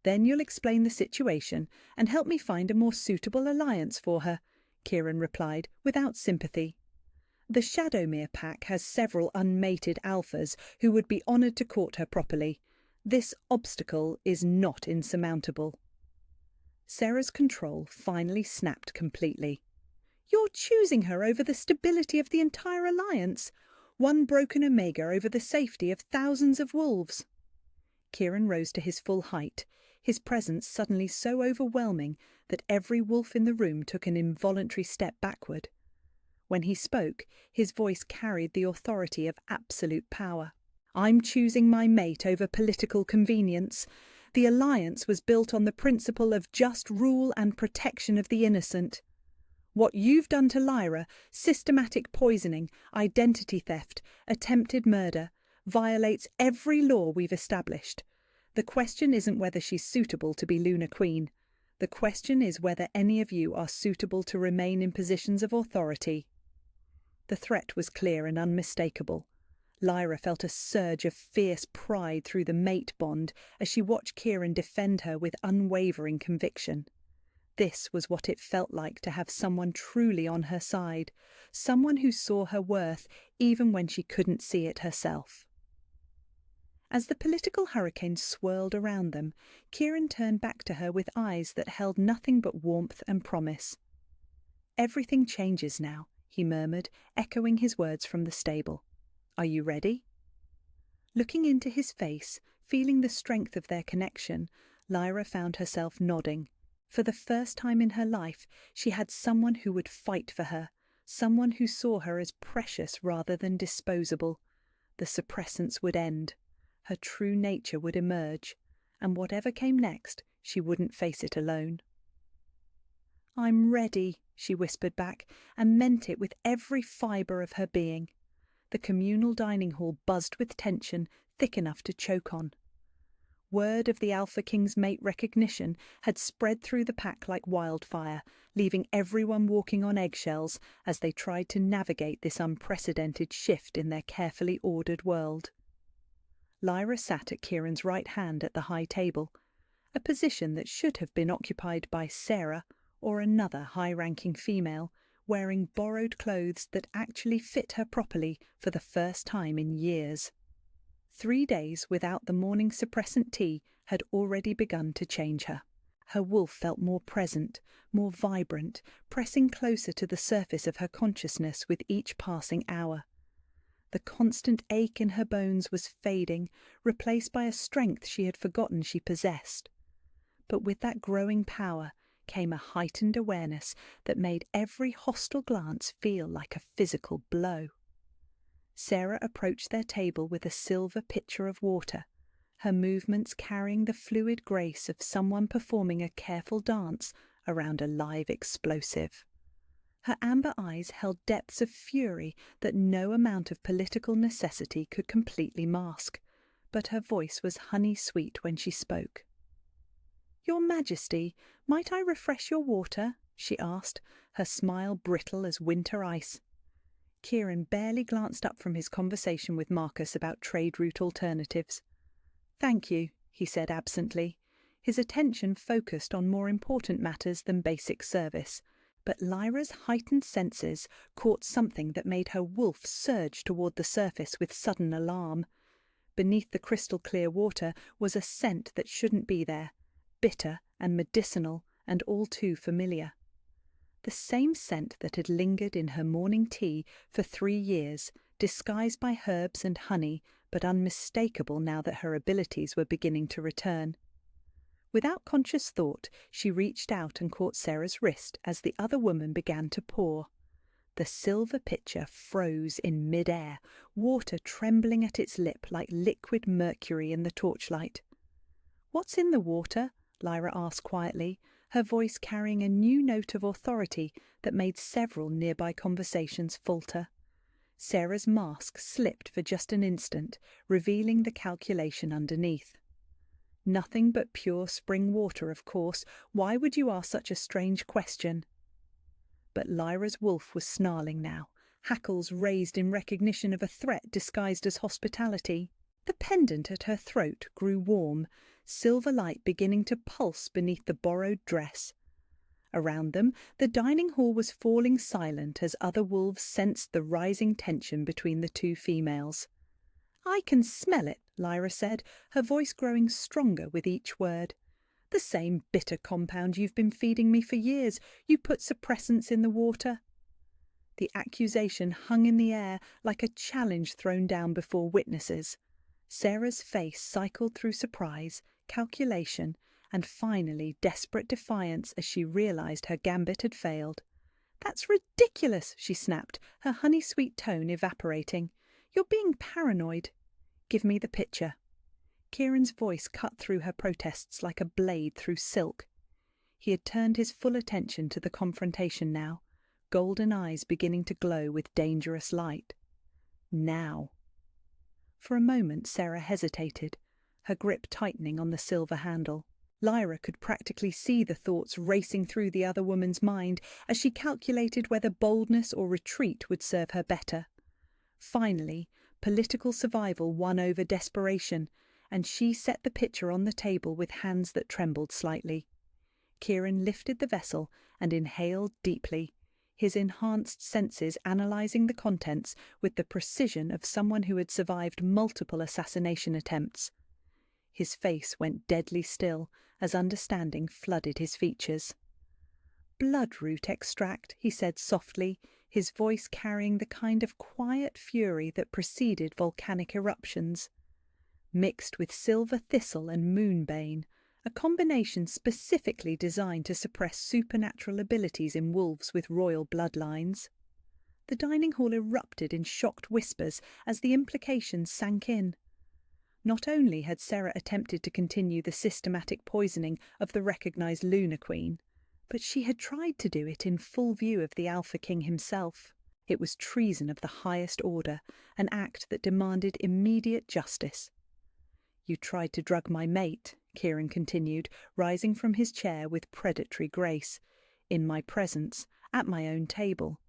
"Then you'll explain the situation and help me find a more suitable alliance for her," Kieran replied, without sympathy. "The Shadowmere pack has several unmated alphas who would be honoured to court her properly. This obstacle is not insurmountable." Sarah's control finally snapped completely. "You're choosing her over the stability of the entire alliance. One broken Omega over the safety of thousands of wolves." Kieran rose to his full height, his presence suddenly so overwhelming that every wolf in the room took an involuntary step backward. When he spoke, his voice carried the authority of absolute power. "I'm choosing my mate over political convenience. The alliance was built on the principle of just rule and protection of the innocent. What you've done to Lyra, systematic poisoning, identity theft, attempted murder, violates every law we've established. The question isn't whether she's suitable to be Lunar Queen. The question is whether any of you are suitable to remain in positions of authority." The threat was clear and unmistakable. Lyra felt a surge of fierce pride through the mate bond as she watched Kieran defend her with unwavering conviction. This was what it felt like to have someone truly on her side, someone who saw her worth even when she couldn't see it herself. As the political hurricane swirled around them, Kieran turned back to her with eyes that held nothing but warmth and promise. "Everything changes now," he murmured, echoing his words from the stable. "Are you ready?" Looking into his face, feeling the strength of their connection, Lyra found herself nodding. For the first time in her life, she had someone who would fight for her, someone who saw her as precious rather than disposable. The suppressants would end. Her true nature would emerge, and whatever came next, she wouldn't face it alone. "I'm ready," she whispered back, and meant it with every fibre of her being. The communal dining hall buzzed with tension, thick enough to choke on. Word of the Alpha King's mate recognition had spread through the pack like wildfire, leaving everyone walking on eggshells as they tried to navigate this unprecedented shift in their carefully ordered world. Lyra sat at Kieran's right hand at the high table, a position that should have been occupied by Sarah or another high-ranking female, wearing borrowed clothes that actually fit her properly for the first time in years. 3 days without the morning suppressant tea had already begun to change her. Her wolf felt more present, more vibrant, pressing closer to the surface of her consciousness with each passing hour. The constant ache in her bones was fading, replaced by a strength she had forgotten she possessed. But with that growing power came a heightened awareness that made every hostile glance feel like a physical blow. Sarah approached their table with a silver pitcher of water, her movements carrying the fluid grace of someone performing a careful dance around a live explosive. Her amber eyes held depths of fury that no amount of political necessity could completely mask, but her voice was honey-sweet when she spoke. "Your Majesty, might I refresh your water?" she asked, her smile brittle as winter ice. Kieran barely glanced up from his conversation with Marcus about trade route alternatives. "Thank you," he said absently, his attention focused on more important matters than basic service, But Lyra's heightened senses caught something that made her wolf surge toward the surface with sudden alarm. Beneath the crystal-clear water was a scent that shouldn't be there, bitter and medicinal and all too familiar. The same scent that had lingered in her morning tea for 3 years, disguised by herbs and honey, but unmistakable now that her abilities were beginning to return. Without conscious thought, she reached out and caught Sarah's wrist as the other woman began to pour. The silver pitcher froze in mid-air, water trembling at its lip like liquid mercury in the torchlight. "What's in the water?" Lyra asked quietly, her voice carrying a new note of authority that made several nearby conversations falter. Sarah's mask slipped for just an instant, revealing the calculation underneath. "Nothing but pure spring water, of course. Why would you ask such a strange question?" But Lyra's wolf was snarling now, hackles raised in recognition of a threat disguised as hospitality. The pendant at her throat grew warm, silver light beginning to pulse beneath the borrowed dress. Around them, the dining hall was falling silent as other wolves sensed the rising tension between the two females. "I can smell it," Lyra said, her voice growing stronger with each word. "The same bitter compound you've been feeding me for years. You put suppressants in the water." The accusation hung in the air like a challenge thrown down before witnesses. Sarah's face cycled through surprise, calculation, and finally desperate defiance as she realized her gambit had failed. "That's ridiculous," she snapped, her honey-sweet tone evaporating. "You're being paranoid. Give me the pitcher." Kieran's voice cut through her protests like a blade through silk. He had turned his full attention to the confrontation now, golden eyes beginning to glow with dangerous light. Now. For a moment Sarah hesitated, her grip tightening on the silver handle. Lyra could practically see the thoughts racing through the other woman's mind as she calculated whether boldness or retreat would serve her better. Finally, political survival won over desperation, and she set the pitcher on the table with hands that trembled slightly. Kieran lifted the vessel and inhaled deeply, his enhanced senses analysing the contents with the precision of someone who had survived multiple assassination attempts. His face went deadly still as understanding flooded his features. "Bloodroot extract," he said softly, his voice carrying the kind of quiet fury that preceded volcanic eruptions. "Mixed with silver thistle and moonbane, a combination specifically designed to suppress supernatural abilities in wolves with royal bloodlines." The dining hall erupted in shocked whispers as the implications sank in. Not only had Sarah attempted to continue the systematic poisoning of the recognised Lunar Queen, but she had tried to do it in full view of the Alpha King himself. It was treason of the highest order, an act that demanded immediate justice. "You tried to drug my mate," Kieran continued, rising from his chair with predatory grace. "In my presence, at my own table.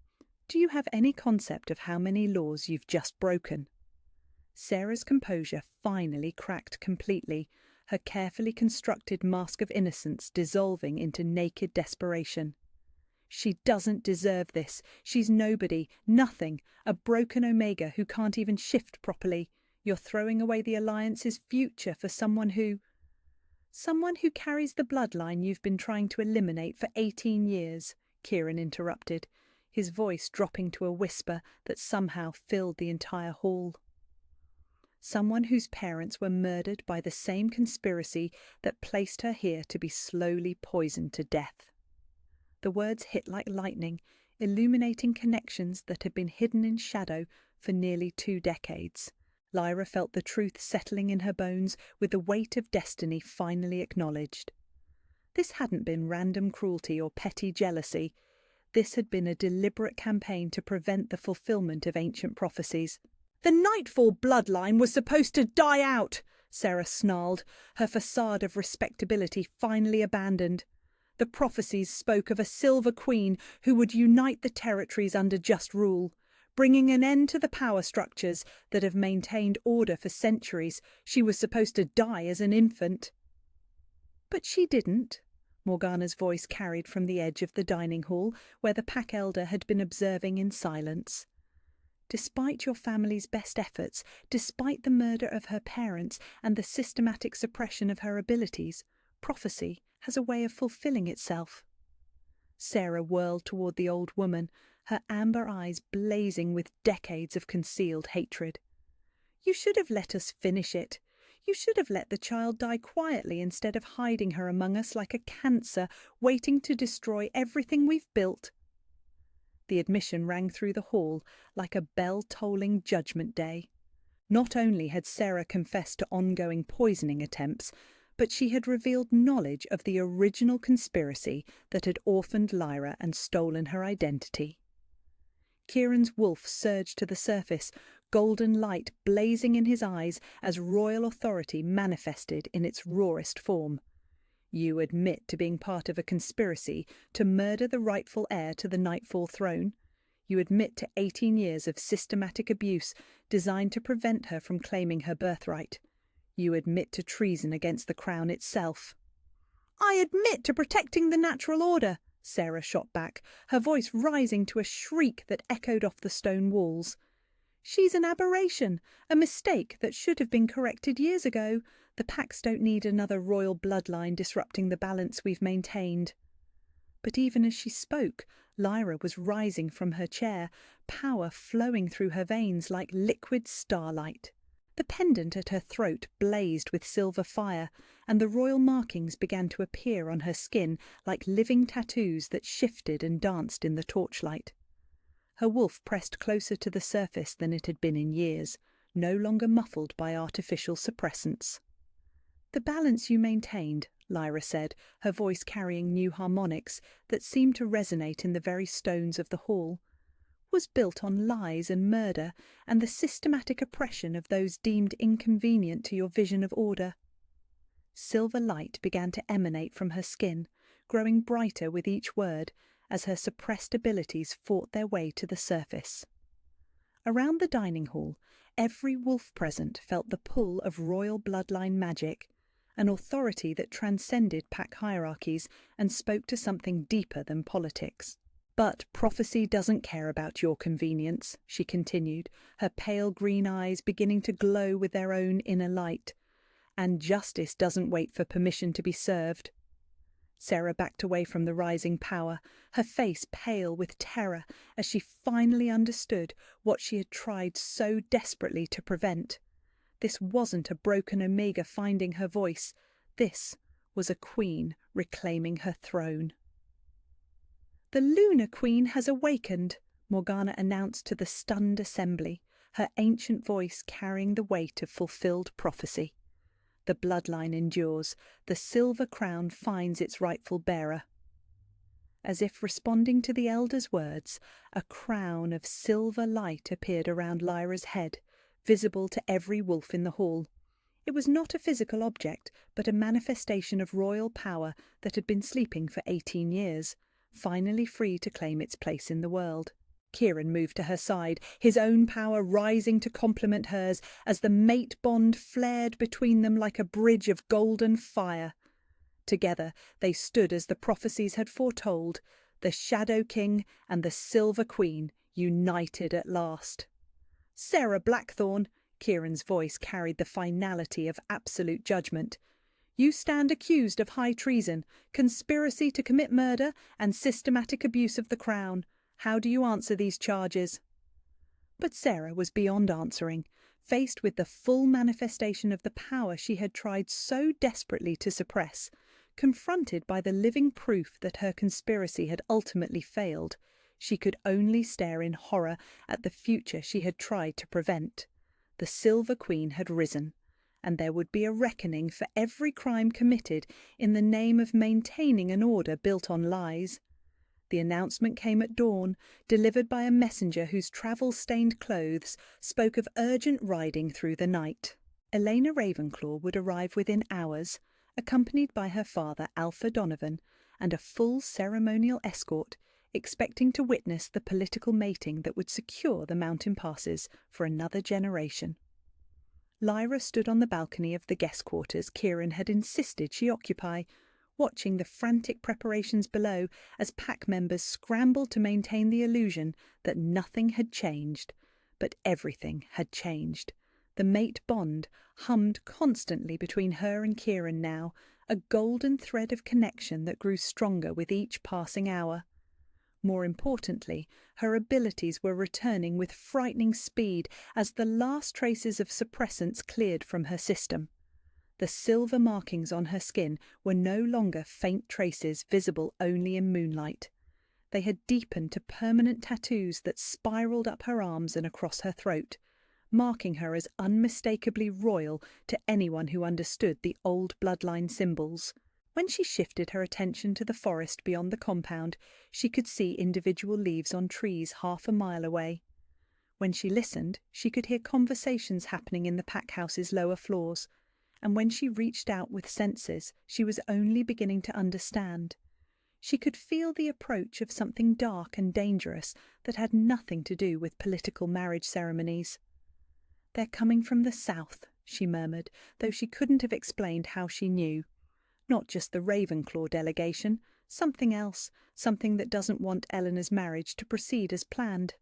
Do you have any concept of how many laws you've just broken?" Sarah's composure finally cracked completely, her carefully constructed mask of innocence dissolving into naked desperation. "She doesn't deserve this. She's nobody, nothing, a broken Omega who can't even shift properly. You're throwing away the Alliance's future for someone who carries the bloodline you've been trying to eliminate for 18 years, Kieran interrupted, his voice dropping to a whisper that somehow filled the entire hall. "Someone whose parents were murdered by the same conspiracy that placed her here to be slowly poisoned to death." The words hit like lightning, illuminating connections that had been hidden in shadow for nearly 2 decades. Lyra felt the truth settling in her bones with the weight of destiny finally acknowledged. This hadn't been random cruelty or petty jealousy. This had been a deliberate campaign to prevent the fulfillment of ancient prophecies. "The Nightfall bloodline was supposed to die out," Sarah snarled, her facade of respectability finally abandoned. The prophecies spoke of a Silver Queen who would unite the territories under just rule, bringing an end to the power structures that have maintained order for centuries. She was supposed to die as an infant. But she didn't. Morgana's voice carried from the edge of the dining hall, where the pack elder had been observing in silence. Despite your family's best efforts, despite the murder of her parents and the systematic suppression of her abilities, prophecy has a way of fulfilling itself. Sarah whirled toward the old woman, her amber eyes blazing with decades of concealed hatred. You should have let us finish it. You should have let the child die quietly instead of hiding her among us like a cancer, waiting to destroy everything we've built. The admission rang through the hall like a bell-tolling judgment day. Not only had Sarah confessed to ongoing poisoning attempts, but she had revealed knowledge of the original conspiracy that had orphaned Lyra and stolen her identity. Kieran's wolf surged to the surface, golden light blazing in his eyes as royal authority manifested in its rawest form. You admit to being part of a conspiracy to murder the rightful heir to the Nightfall throne. You admit to 18 years of systematic abuse designed to prevent her from claiming her birthright. You admit to treason against the crown itself. I admit to protecting the natural order, Sarah shot back, her voice rising to a shriek that echoed off the stone walls. She's an aberration, a mistake that should have been corrected years ago. The Packs don't need another royal bloodline disrupting the balance we've maintained. But even as she spoke, Lyra was rising from her chair, power flowing through her veins like liquid starlight. The pendant at her throat blazed with silver fire, and the royal markings began to appear on her skin like living tattoos that shifted and danced in the torchlight. Her wolf pressed closer to the surface than it had been in years, no longer muffled by artificial suppressants. The balance you maintained, Lyra said, her voice carrying new harmonics that seemed to resonate in the very stones of the hall, was built on lies and murder and the systematic oppression of those deemed inconvenient to your vision of order. Silver light began to emanate from her skin, growing brighter with each word as her suppressed abilities fought their way to the surface. Around the dining hall, every wolf present felt the pull of royal bloodline magic, an authority that transcended pack hierarchies and spoke to something deeper than politics. But prophecy doesn't care about your convenience, she continued, her pale green eyes beginning to glow with their own inner light. And justice doesn't wait for permission to be served. Sarah backed away from the rising power, her face pale with terror as she finally understood what she had tried so desperately to prevent. This wasn't a broken Omega finding her voice. This was a queen reclaiming her throne. The Lunar Queen has awakened, Morgana announced to the stunned assembly, her ancient voice carrying the weight of fulfilled prophecy. The bloodline endures, the silver crown finds its rightful bearer. As if responding to the elder's words, a crown of silver light appeared around Lyra's head, visible to every wolf in the hall. It was not a physical object, but a manifestation of royal power that had been sleeping for 18 years, finally free to claim its place in the world. Kieran moved to her side, his own power rising to complement hers as the mate bond flared between them like a bridge of golden fire. Together they stood as the prophecies had foretold, the Shadow King and the Silver Queen united at last. Sarah Blackthorn, Kieran's voice carried the finality of absolute judgment. You stand accused of high treason, conspiracy to commit murder, and systematic abuse of the crown. How do you answer these charges? But Sarah was beyond answering, faced with the full manifestation of the power she had tried so desperately to suppress, confronted by the living proof that her conspiracy had ultimately failed. She could only stare in horror at the future she had tried to prevent. The Silver Queen had risen, and there would be a reckoning for every crime committed in the name of maintaining an order built on lies. The announcement came at dawn, delivered by a messenger whose travel-stained clothes spoke of urgent riding through the night. Elena Ravenclaw would arrive within hours, accompanied by her father, Alpha Donovan, and a full ceremonial escort, expecting to witness the political mating that would secure the mountain passes for another generation. Lyra stood on the balcony of the guest quarters Kieran had insisted she occupy, watching the frantic preparations below as pack members scrambled to maintain the illusion that nothing had changed. But everything had changed. The mate bond hummed constantly between her and Kieran now, a golden thread of connection that grew stronger with each passing hour. More importantly, her abilities were returning with frightening speed as the last traces of suppressants cleared from her system. The silver markings on her skin were no longer faint traces visible only in moonlight. They had deepened to permanent tattoos that spiraled up her arms and across her throat, marking her as unmistakably royal to anyone who understood the old bloodline symbols. When she shifted her attention to the forest beyond the compound, she could see individual leaves on trees half a mile away. When she listened, she could hear conversations happening in the pack house's lower floors, and when she reached out with senses, she was only beginning to understand. She could feel the approach of something dark and dangerous that had nothing to do with political marriage ceremonies. "They're coming from the south," she murmured, though she couldn't have explained how she knew. Not just the Ravenclaw delegation, something else, something that doesn't want Eleanor's marriage to proceed as planned.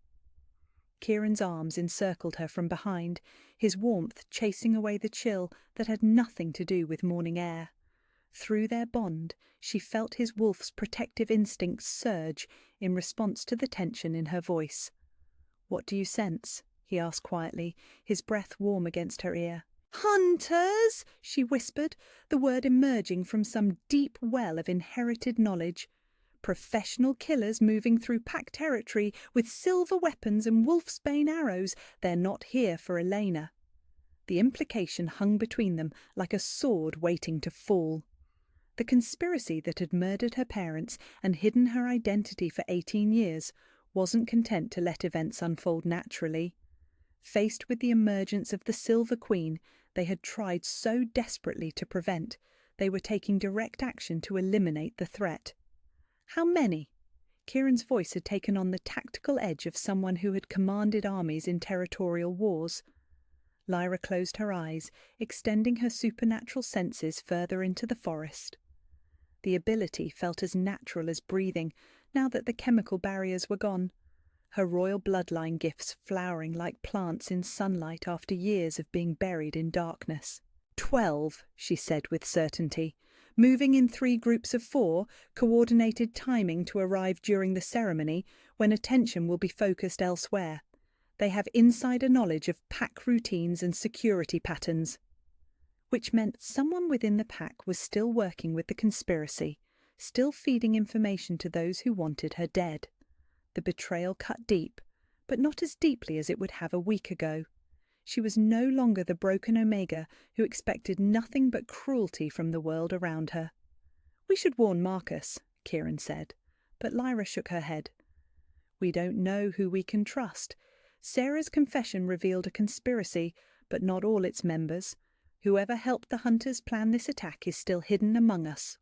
Kieran's arms encircled her from behind, his warmth chasing away the chill that had nothing to do with morning air. Through their bond, she felt his wolf's protective instincts surge in response to the tension in her voice. "What do you sense?" he asked quietly, his breath warm against her ear. "Hunters!" she whispered, the word emerging from some deep well of inherited knowledge. "Professional killers moving through pack territory with silver weapons and wolfsbane arrows. They're not here for Elena." The implication hung between them like a sword waiting to fall. The conspiracy that had murdered her parents and hidden her identity for 18 years wasn't content to let events unfold naturally. Faced with the emergence of the Silver Queen they had tried so desperately to prevent, they were taking direct action to eliminate the threat. How many? Kieran's voice had taken on the tactical edge of someone who had commanded armies in territorial wars. Lyra closed her eyes, extending her supernatural senses further into the forest. The ability felt as natural as breathing, now that the chemical barriers were gone. Her royal bloodline gifts flowering like plants in sunlight after years of being buried in darkness. 12, she said with certainty. Moving in 3 groups of 4, coordinated timing to arrive during the ceremony when attention will be focused elsewhere. They have insider knowledge of pack routines and security patterns. Which meant someone within the pack was still working with the conspiracy, still feeding information to those who wanted her dead. The betrayal cut deep, but not as deeply as it would have a week ago. She was no longer the broken Omega who expected nothing but cruelty from the world around her. "We should warn Marcus," Kieran said, but Lyra shook her head. "We don't know who we can trust. Sarah's confession revealed a conspiracy, but not all its members. Whoever helped the hunters plan this attack is still hidden among us."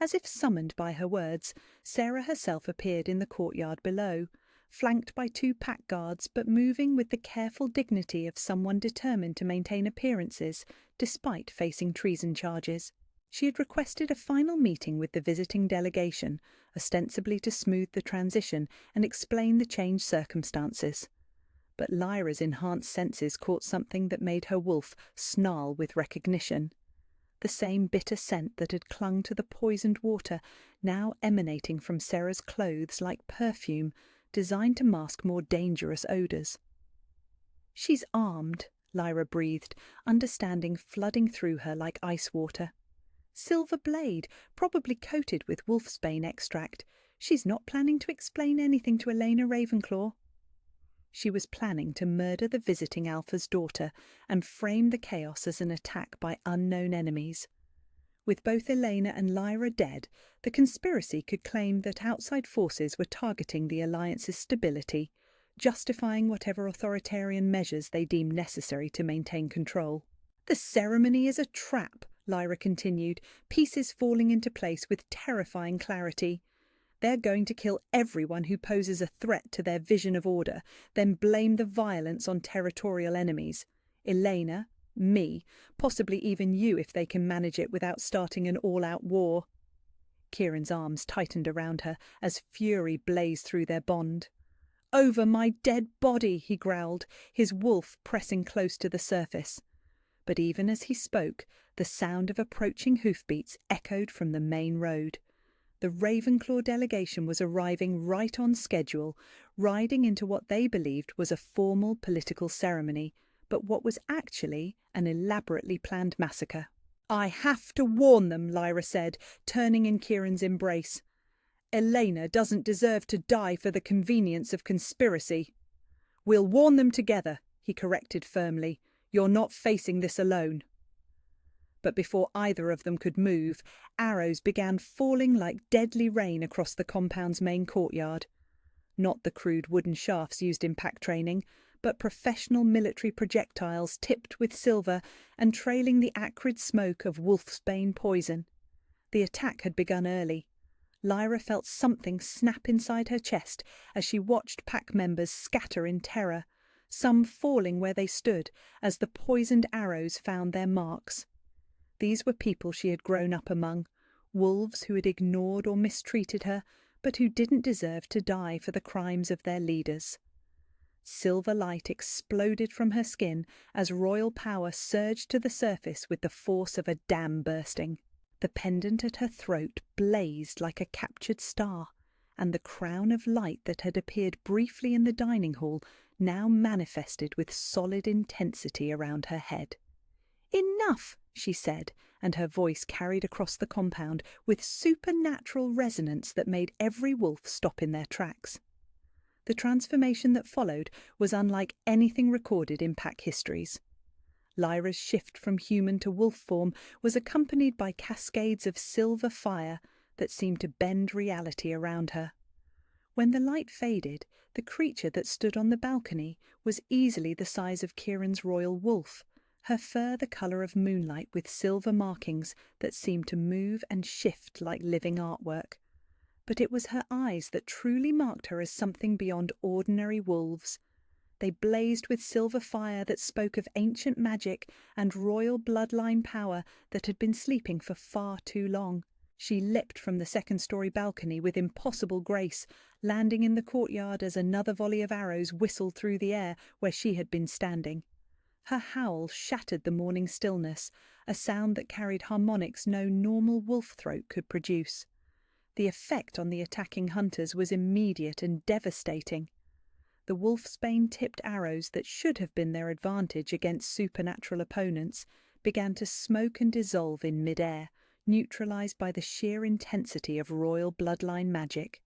As if summoned by her words, Sarah herself appeared in the courtyard below, flanked by 2 pack guards but moving with the careful dignity of someone determined to maintain appearances despite facing treason charges. She had requested a final meeting with the visiting delegation, ostensibly to smooth the transition and explain the changed circumstances. But Lyra's enhanced senses caught something that made her wolf snarl with recognition. The same bitter scent that had clung to the poisoned water, now emanating from Sarah's clothes like perfume, designed to mask more dangerous odours. "She's armed," Lyra breathed, understanding flooding through her like ice water. "Silver blade, probably coated with wolfsbane extract. She's not planning to explain anything to Elena Ravenclaw." She was planning to murder the visiting Alpha's daughter and frame the chaos as an attack by unknown enemies. With both Elena and Lyra dead, the conspiracy could claim that outside forces were targeting the Alliance's stability, justifying whatever authoritarian measures they deemed necessary to maintain control. "The ceremony is a trap," Lyra continued, pieces falling into place with terrifying clarity. "They're going to kill everyone who poses a threat to their vision of order, then blame the violence on territorial enemies. Elena, Me, possibly even you if they can manage it without starting an all-out war. Kieran's arms tightened around her as fury blazed through their bond. "Over my dead body," he growled, his wolf pressing close to the surface. But even as he spoke, the sound of approaching hoofbeats echoed from the main road. The Ravenclaw delegation was arriving right on schedule, riding into what they believed was a formal political ceremony, but what was actually an elaborately planned massacre. "I have to warn them," Lyra said, turning in Kieran's embrace. "Elena doesn't deserve to die for the convenience of conspiracy." "We'll warn them together," he corrected firmly. "You're not facing this alone." But before either of them could move, arrows began falling like deadly rain across the compound's main courtyard. Not the crude wooden shafts used in pack training, but professional military projectiles tipped with silver and trailing the acrid smoke of wolfsbane poison. The attack had begun early. Lyra felt something snap inside her chest as she watched pack members scatter in terror, some falling where they stood as the poisoned arrows found their marks. These were people she had grown up among, wolves who had ignored or mistreated her, but who didn't deserve to die for the crimes of their leaders. Silver light exploded from her skin as royal power surged to the surface with the force of a dam bursting. The pendant at her throat blazed like a captured star, and the crown of light that had appeared briefly in the dining hall now manifested with solid intensity around her head. "Enough!" she said, and her voice carried across the compound with supernatural resonance that made every wolf stop in their tracks. The transformation that followed was unlike anything recorded in pack histories. Lyra's shift from human to wolf form was accompanied by cascades of silver fire that seemed to bend reality around her. When the light faded, the creature that stood on the balcony was easily the size of Kieran's royal wolf, her fur the colour of moonlight with silver markings that seemed to move and shift like living artwork. But it was her eyes that truly marked her as something beyond ordinary wolves. They blazed with silver fire that spoke of ancient magic and royal bloodline power that had been sleeping for far too long. She leapt from the second-story balcony with impossible grace, landing in the courtyard as another volley of arrows whistled through the air where she had been standing. Her howl shattered the morning stillness, a sound that carried harmonics no normal wolf throat could produce. The effect on the attacking hunters was immediate and devastating. The wolfsbane-tipped arrows that should have been their advantage against supernatural opponents began to smoke and dissolve in mid-air, neutralized by the sheer intensity of royal bloodline magic.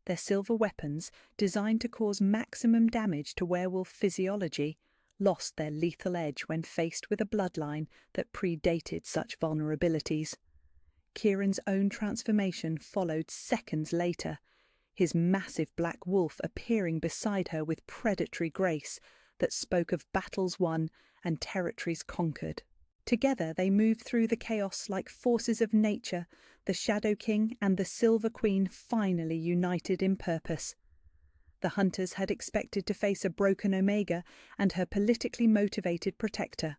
Their silver weapons, designed to cause maximum damage to werewolf physiology, lost their lethal edge when faced with a bloodline that predated such vulnerabilities. Kieran's own transformation followed seconds later, his massive black wolf appearing beside her with predatory grace that spoke of battles won and territories conquered. Together they moved through the chaos like forces of nature, the Shadow King and the Silver Queen finally united in purpose. The hunters had expected to face a broken Omega and her politically motivated protector.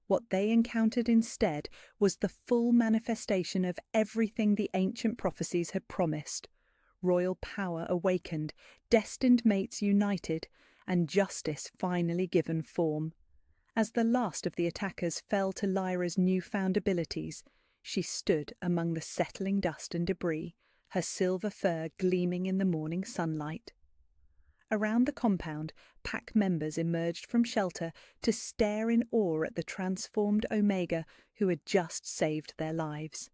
What they encountered instead was the full manifestation of everything the ancient prophecies had promised. Royal power awakened, destined mates united, and justice finally given form. As the last of the attackers fell to Lyra's newfound abilities, she stood among the settling dust and debris, her silver fur gleaming in the morning sunlight. Around the compound, pack members emerged from shelter to stare in awe at the transformed Omega who had just saved their lives.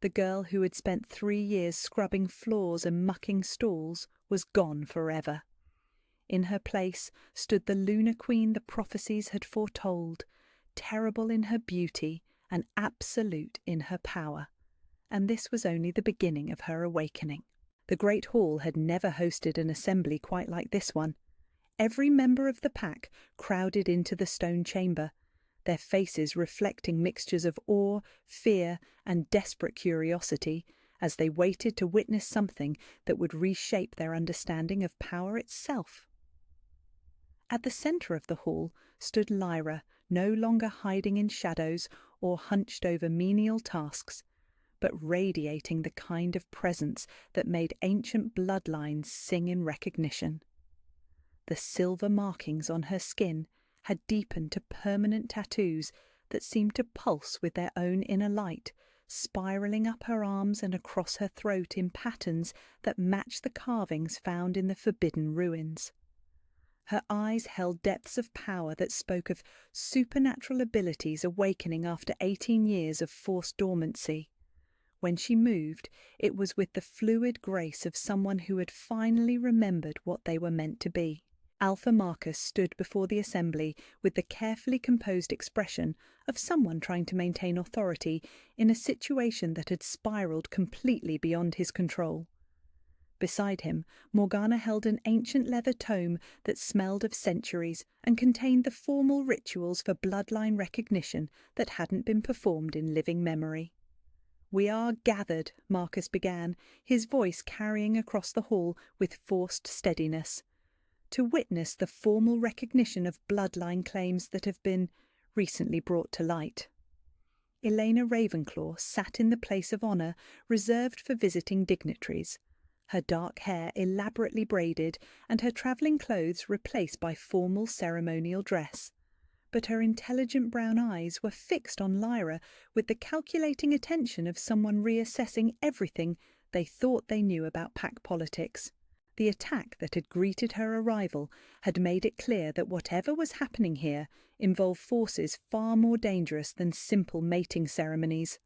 The girl who had spent 3 years scrubbing floors and mucking stalls was gone forever. In her place stood the Lunar Queen the prophecies had foretold, terrible in her beauty and absolute in her power. And this was only the beginning of her awakening. The Great Hall had never hosted an assembly quite like this one. Every member of the pack crowded into the stone chamber, their faces reflecting mixtures of awe, fear, and desperate curiosity as they waited to witness something that would reshape their understanding of power itself. At the centre of the hall stood Lyra, no longer hiding in shadows or hunched over menial tasks, but radiating the kind of presence that made ancient bloodlines sing in recognition. The silver markings on her skin had deepened to permanent tattoos that seemed to pulse with their own inner light, spiralling up her arms and across her throat in patterns that matched the carvings found in the forbidden ruins. Her eyes held depths of power that spoke of supernatural abilities awakening after 18 years of forced dormancy. When she moved, it was with the fluid grace of someone who had finally remembered what they were meant to be. Alpha Marcus stood before the assembly with the carefully composed expression of someone trying to maintain authority in a situation that had spiraled completely beyond his control. Beside him, Morgana held an ancient leather tome that smelled of centuries and contained the formal rituals for bloodline recognition that hadn't been performed in living memory. "We are gathered," Marcus began, his voice carrying across the hall with forced steadiness, "to witness the formal recognition of bloodline claims that have been recently brought to light." Elena Ravenclaw sat in the place of honour reserved for visiting dignitaries, her dark hair elaborately braided and her travelling clothes replaced by formal ceremonial dress. But her intelligent brown eyes were fixed on Lyra with the calculating attention of someone reassessing everything they thought they knew about pack politics. The attack that had greeted her arrival had made it clear that whatever was happening here involved forces far more dangerous than simple mating ceremonies.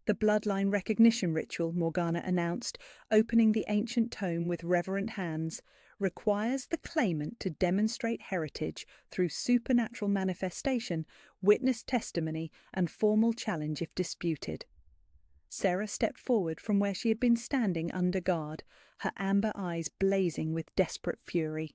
"The bloodline recognition ritual," Morgana announced, opening the ancient tome with reverent hands, "requires the claimant to demonstrate heritage through supernatural manifestation, witness testimony, and formal challenge if disputed." Sarah stepped forward from where she had been standing under guard, her amber eyes blazing with desperate fury.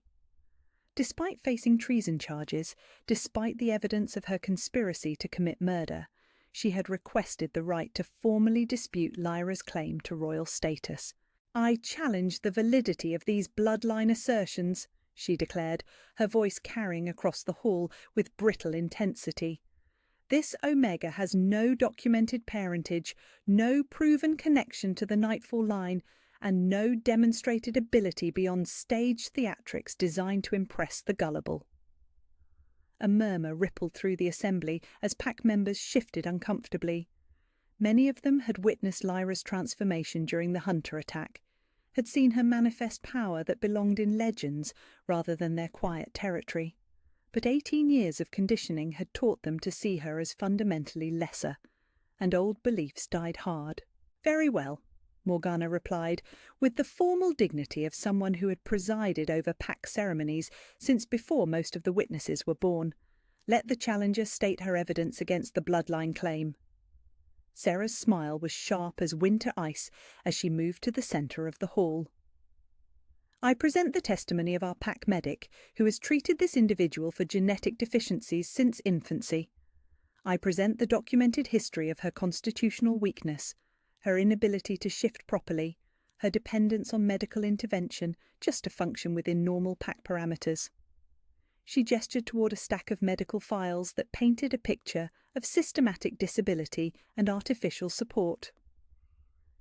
Despite facing treason charges, despite the evidence of her conspiracy to commit murder, she had requested the right to formally dispute Lyra's claim to royal status. "I challenge the validity of these bloodline assertions," she declared, her voice carrying across the hall with brittle intensity. "This Omega has no documented parentage, no proven connection to the Nightfall line, and no demonstrated ability beyond staged theatrics designed to impress the gullible." A murmur rippled through the assembly as pack members shifted uncomfortably. Many of them had witnessed Lyra's transformation during the Hunter attack, had seen her manifest power that belonged in legends rather than their quiet territory. But 18 years of conditioning had taught them to see her as fundamentally lesser, and old beliefs died hard. "Very well," Morgana replied, with the formal dignity of someone who had presided over pack ceremonies since before most of the witnesses were born. "Let the challenger state her evidence against the bloodline claim." Sarah's smile was sharp as winter ice as she moved to the centre of the hall. "I present the testimony of our pack medic, who has treated this individual for genetic deficiencies since infancy. I present the documented history of her constitutional weakness, her inability to shift properly, her dependence on medical intervention just to function within normal pack parameters." She gestured toward a stack of medical files that painted a picture of systematic disability and artificial support.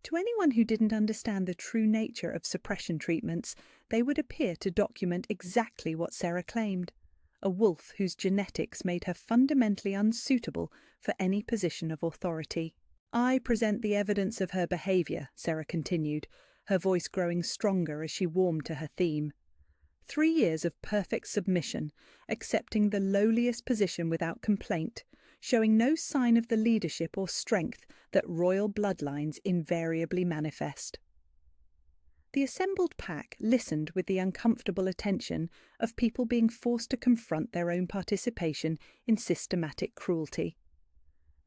To anyone who didn't understand the true nature of suppression treatments, they would appear to document exactly what Sarah claimed: a wolf whose genetics made her fundamentally unsuitable for any position of authority. "I present the evidence of her behaviour," Sarah continued, her voice growing stronger as she warmed to her theme. 3 years of perfect submission, accepting the lowliest position without complaint, showing no sign of the leadership or strength that royal bloodlines invariably manifest. The assembled pack listened with the uncomfortable attention of people being forced to confront their own participation in systematic cruelty.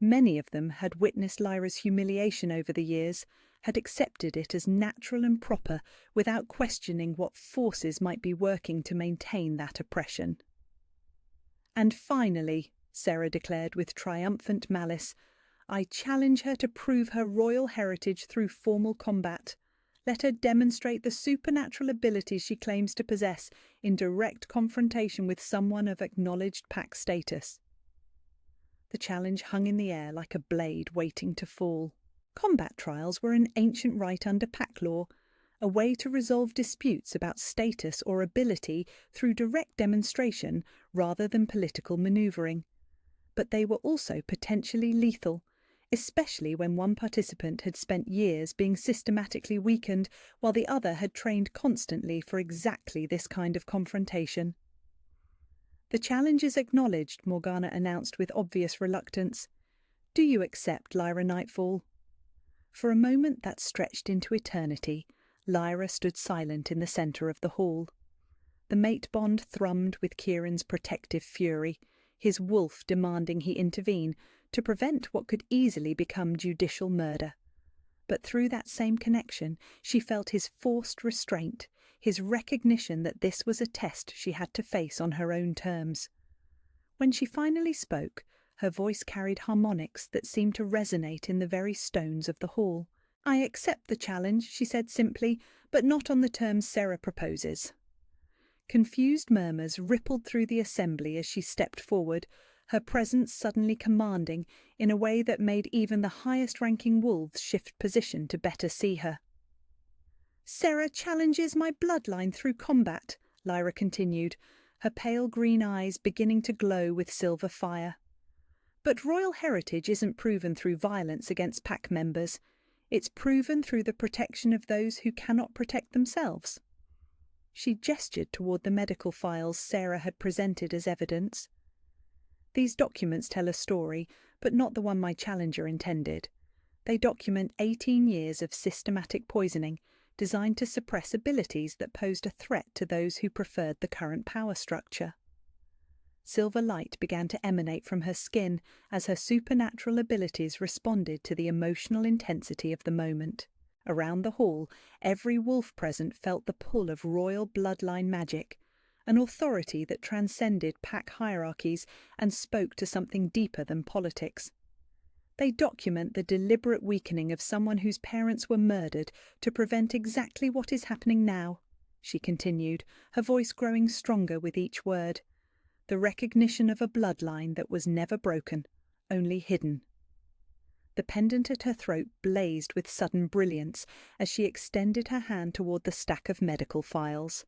Many of them had witnessed Lyra's humiliation over the years, had accepted it as natural and proper without questioning what forces might be working to maintain that oppression. "And finally," Sarah declared with triumphant malice, "I challenge her to prove her royal heritage through formal combat. Let her demonstrate the supernatural abilities she claims to possess in direct confrontation with someone of acknowledged pack status. The challenge hung in the air like a blade waiting to fall. Combat trials were an ancient rite under pack law, a way to resolve disputes about status or ability through direct demonstration rather than political manoeuvring. But they were also potentially lethal, especially when one participant had spent years being systematically weakened while the other had trained constantly for exactly this kind of confrontation. "The challenge is acknowledged," Morgana announced with obvious reluctance. "Do you accept, Lyra Nightfall?" For a moment that stretched into eternity, Lyra stood silent in the centre of the hall. The mate bond thrummed with Kieran's protective fury, his wolf demanding he intervene to prevent what could easily become judicial murder. But through that same connection, she felt his forced restraint, his recognition that this was a test she had to face on her own terms. When she finally spoke, her voice carried harmonics that seemed to resonate in the very stones of the hall. "I accept the challenge," she said simply, "but not on the terms Sarah proposes." Confused murmurs rippled through the assembly as she stepped forward, her presence suddenly commanding in a way that made even the highest-ranking wolves shift position to better see her. "Sarah challenges my bloodline through combat," Lyra continued, her pale green eyes beginning to glow with silver fire. "But royal heritage isn't proven through violence against pack members. It's proven through the protection of those who cannot protect themselves." She gestured toward the medical files Sarah had presented as evidence. "These documents tell a story, but not the one my challenger intended. They document 18 years of systematic poisoning, designed to suppress abilities that posed a threat to those who preferred the current power structure." Silver light began to emanate from her skin as her supernatural abilities responded to the emotional intensity of the moment. Around the hall, every wolf present felt the pull of royal bloodline magic, an authority that transcended pack hierarchies and spoke to something deeper than politics. "They document the deliberate weakening of someone whose parents were murdered to prevent exactly what is happening now," she continued, her voice growing stronger with each word. "The recognition of a bloodline that was never broken, only hidden." The pendant at her throat blazed with sudden brilliance as she extended her hand toward the stack of medical files.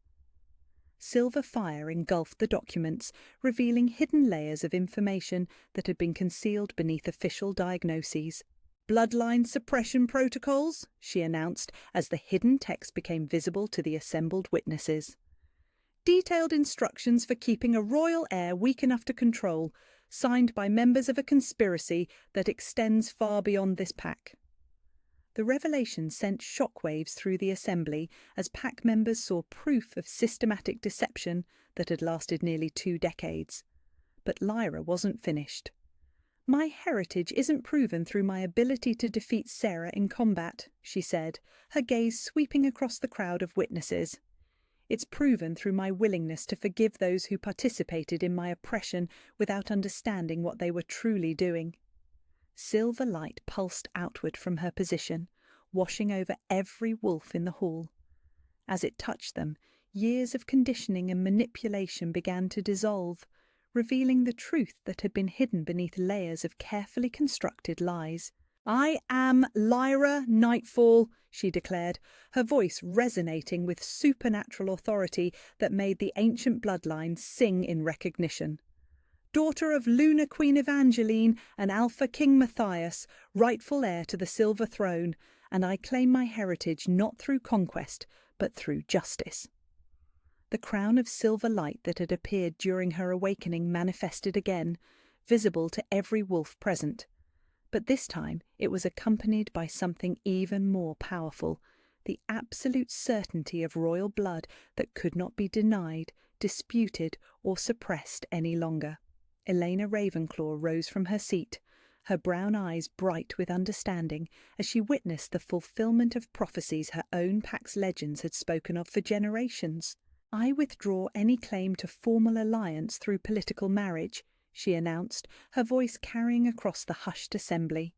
Silver fire engulfed the documents, revealing hidden layers of information that had been concealed beneath official diagnoses. "Bloodline suppression protocols," she announced as the hidden text became visible to the assembled witnesses. "Detailed instructions for keeping a royal heir weak enough to control, signed by members of a conspiracy that extends far beyond this pack." The revelation sent shockwaves through the assembly as pack members saw proof of systematic deception that had lasted nearly 2 decades. But Lyra wasn't finished. "My heritage isn't proven through my ability to defeat Sarah in combat," she said, her gaze sweeping across the crowd of witnesses. "It's proven through my willingness to forgive those who participated in my oppression without understanding what they were truly doing." Silver light pulsed outward from her position, washing over every wolf in the hall. As it touched them, years of conditioning and manipulation began to dissolve, revealing the truth that had been hidden beneath layers of carefully constructed lies. "I am Lyra Nightfall," she declared, her voice resonating with supernatural authority that made the ancient bloodline sing in recognition. "Daughter of Lunar Queen Evangeline and Alpha King Matthias, rightful heir to the Silver Throne, and I claim my heritage not through conquest, but through justice." The crown of silver light that had appeared during her awakening manifested again, visible to every wolf present. But this time it was accompanied by something even more powerful, the absolute certainty of royal blood that could not be denied, disputed, or suppressed any longer. Elena Ravenclaw rose from her seat, her brown eyes bright with understanding as she witnessed the fulfillment of prophecies her own pack's legends had spoken of for generations. "I withdraw any claim to formal alliance through political marriage," she announced, her voice carrying across the hushed assembly.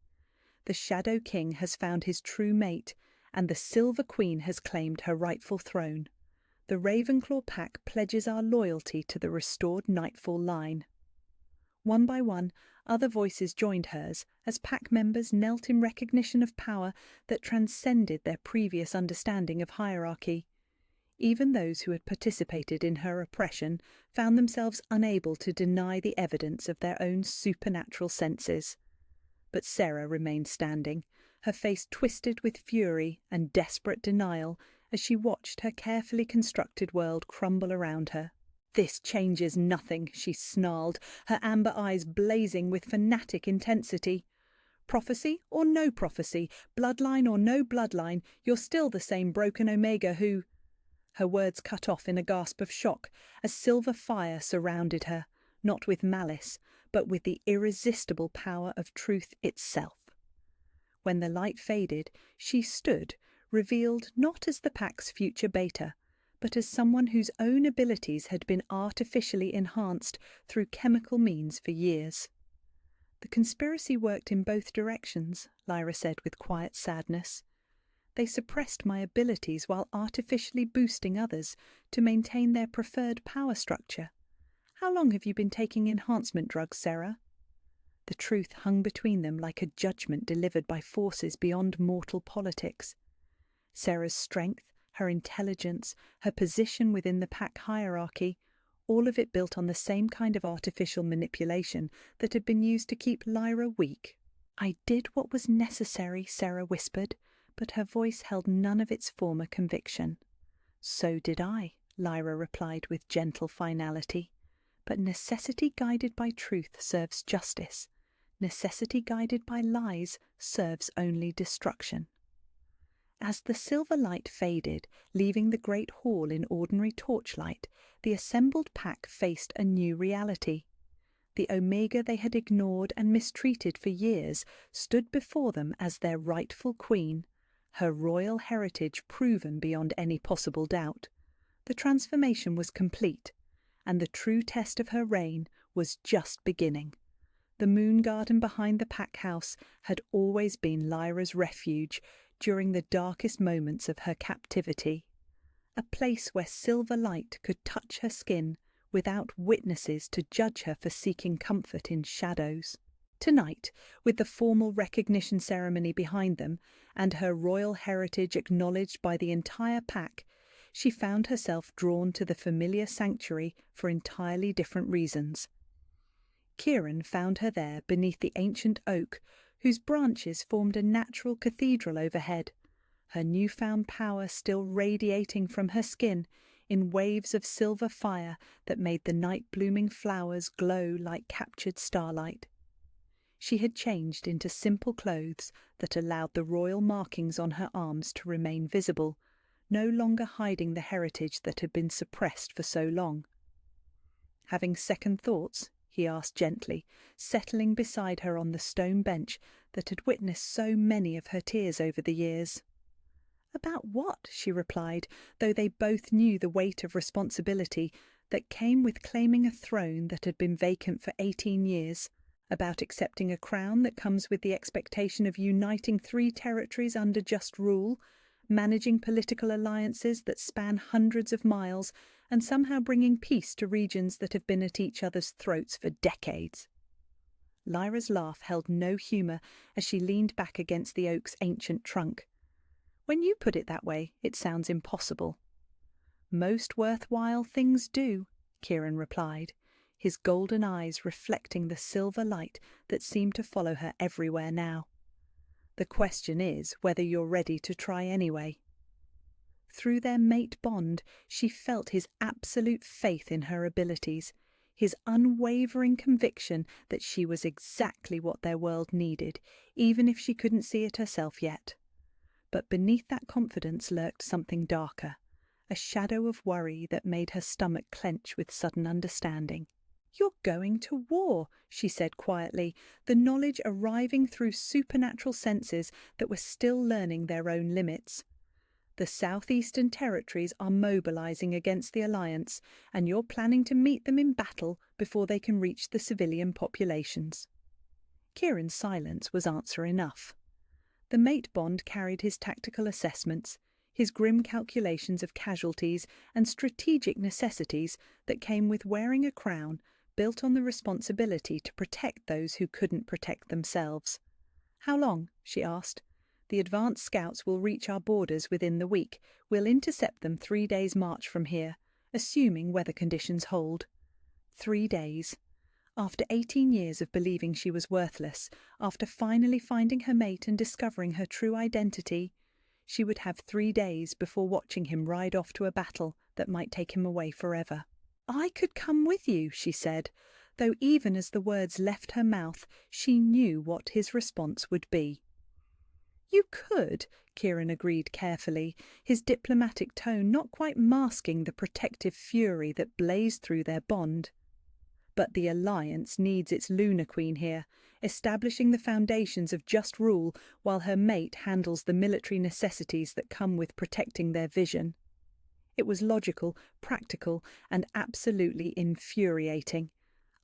"The Shadow King has found his true mate, and the Silver Queen has claimed her rightful throne. The Ravenclaw pack pledges our loyalty to the restored Nightfall line." One by one, other voices joined hers as pack members knelt in recognition of power that transcended their previous understanding of hierarchy. Even those who had participated in her oppression found themselves unable to deny the evidence of their own supernatural senses. But Sarah remained standing, her face twisted with fury and desperate denial as she watched her carefully constructed world crumble around her. "This changes nothing," she snarled, her amber eyes blazing with fanatic intensity. "Prophecy or no prophecy, bloodline or no bloodline, you're still the same broken Omega who—" Her words cut off in a gasp of shock as silver fire surrounded her, not with malice, but with the irresistible power of truth itself. When the light faded, she stood, revealed not as the pack's future beta, but as someone whose own abilities had been artificially enhanced through chemical means for years. "The conspiracy worked in both directions," Lyra said with quiet sadness. "They suppressed my abilities while artificially boosting others to maintain their preferred power structure. How long have you been taking enhancement drugs, Sarah?" The truth hung between them like a judgment delivered by forces beyond mortal politics. Sarah's strength, her intelligence, her position within the pack hierarchy, all of it built on the same kind of artificial manipulation that had been used to keep Lyra weak. "I did what was necessary," Sarah whispered, but her voice held none of its former conviction. "So did I," Lyra replied with gentle finality. "But necessity guided by truth serves justice. Necessity guided by lies serves only destruction." As the silver light faded, leaving the great hall in ordinary torchlight, the assembled pack faced a new reality. The Omega they had ignored and mistreated for years stood before them as their rightful queen, her royal heritage proven beyond any possible doubt. The transformation was complete, and the true test of her reign was just beginning. The moon garden behind the pack house had always been Lyra's refuge during the darkest moments of her captivity, a place where silver light could touch her skin without witnesses to judge her for seeking comfort in shadows. Tonight, with the formal recognition ceremony behind them and her royal heritage acknowledged by the entire pack, she found herself drawn to the familiar sanctuary for entirely different reasons. Kieran found her there beneath the ancient oak, whose branches formed a natural cathedral overhead, her newfound power still radiating from her skin in waves of silver fire that made the night-blooming flowers glow like captured starlight. She had changed into simple clothes that allowed the royal markings on her arms to remain visible, no longer hiding the heritage that had been suppressed for so long. "Having second thoughts?" he asked gently, settling beside her on the stone bench that had witnessed so many of her tears over the years. "About what?" she replied, though they both knew the weight of responsibility that came with claiming a throne that had been vacant for 18 years, about accepting a crown that comes with the expectation of uniting 3 territories under just rule, managing political alliances that span hundreds of miles, and somehow bringing peace to regions that have been at each other's throats for decades. Lyra's laugh held no humour as she leaned back against the oak's ancient trunk. "When you put it that way, it sounds impossible." "Most worthwhile things do," Kieran replied, his golden eyes reflecting the silver light that seemed to follow her everywhere now. "The question is whether you're ready to try anyway." Through their mate bond, she felt his absolute faith in her abilities, his unwavering conviction that she was exactly what their world needed, even if she couldn't see it herself yet. But beneath that confidence lurked something darker, a shadow of worry that made her stomach clench with sudden understanding. "You're going to war," she said quietly, the knowledge arriving through supernatural senses that were still learning their own limits. "The southeastern territories are mobilizing against the Alliance, and you're planning to meet them in battle before they can reach the civilian populations." Kieran's silence was answer enough. The mate bond carried his tactical assessments, his grim calculations of casualties and strategic necessities that came with wearing a crown built on the responsibility to protect those who couldn't protect themselves. "How long?" she asked. "The advance scouts will reach our borders within the week. We'll intercept them 3 days' march from here, assuming weather conditions hold." 3 days. After 18 years of believing she was worthless, after finally finding her mate and discovering her true identity, she would have 3 days before watching him ride off to a battle that might take him away forever. "I could come with you," she said, though even as the words left her mouth, she knew what his response would be. "You could," Kieran agreed carefully, his diplomatic tone not quite masking the protective fury that blazed through their bond. "But the Alliance needs its Lunar Queen here, establishing the foundations of just rule while her mate handles the military necessities that come with protecting their vision." It was logical, practical, and absolutely infuriating.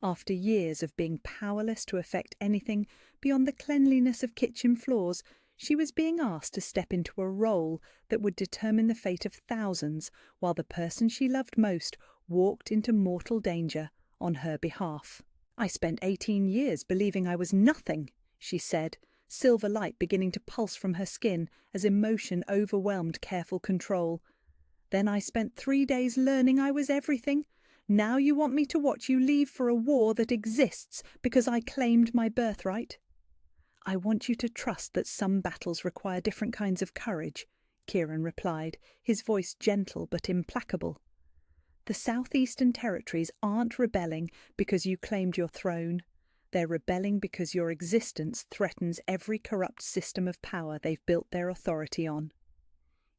After years of being powerless to affect anything beyond the cleanliness of kitchen floors, she was being asked to step into a role that would determine the fate of thousands, while the person she loved most walked into mortal danger on her behalf. "I spent 18 years believing I was nothing," she said, silver light beginning to pulse from her skin as emotion overwhelmed careful control. "Then I spent 3 days learning I was everything. Now you want me to watch you leave for a war that exists because I claimed my birthright?" "I want you to trust that some battles require different kinds of courage," Kieran replied, his voice gentle but implacable. "The southeastern territories aren't rebelling because you claimed your throne. They're rebelling because your existence threatens every corrupt system of power they've built their authority on."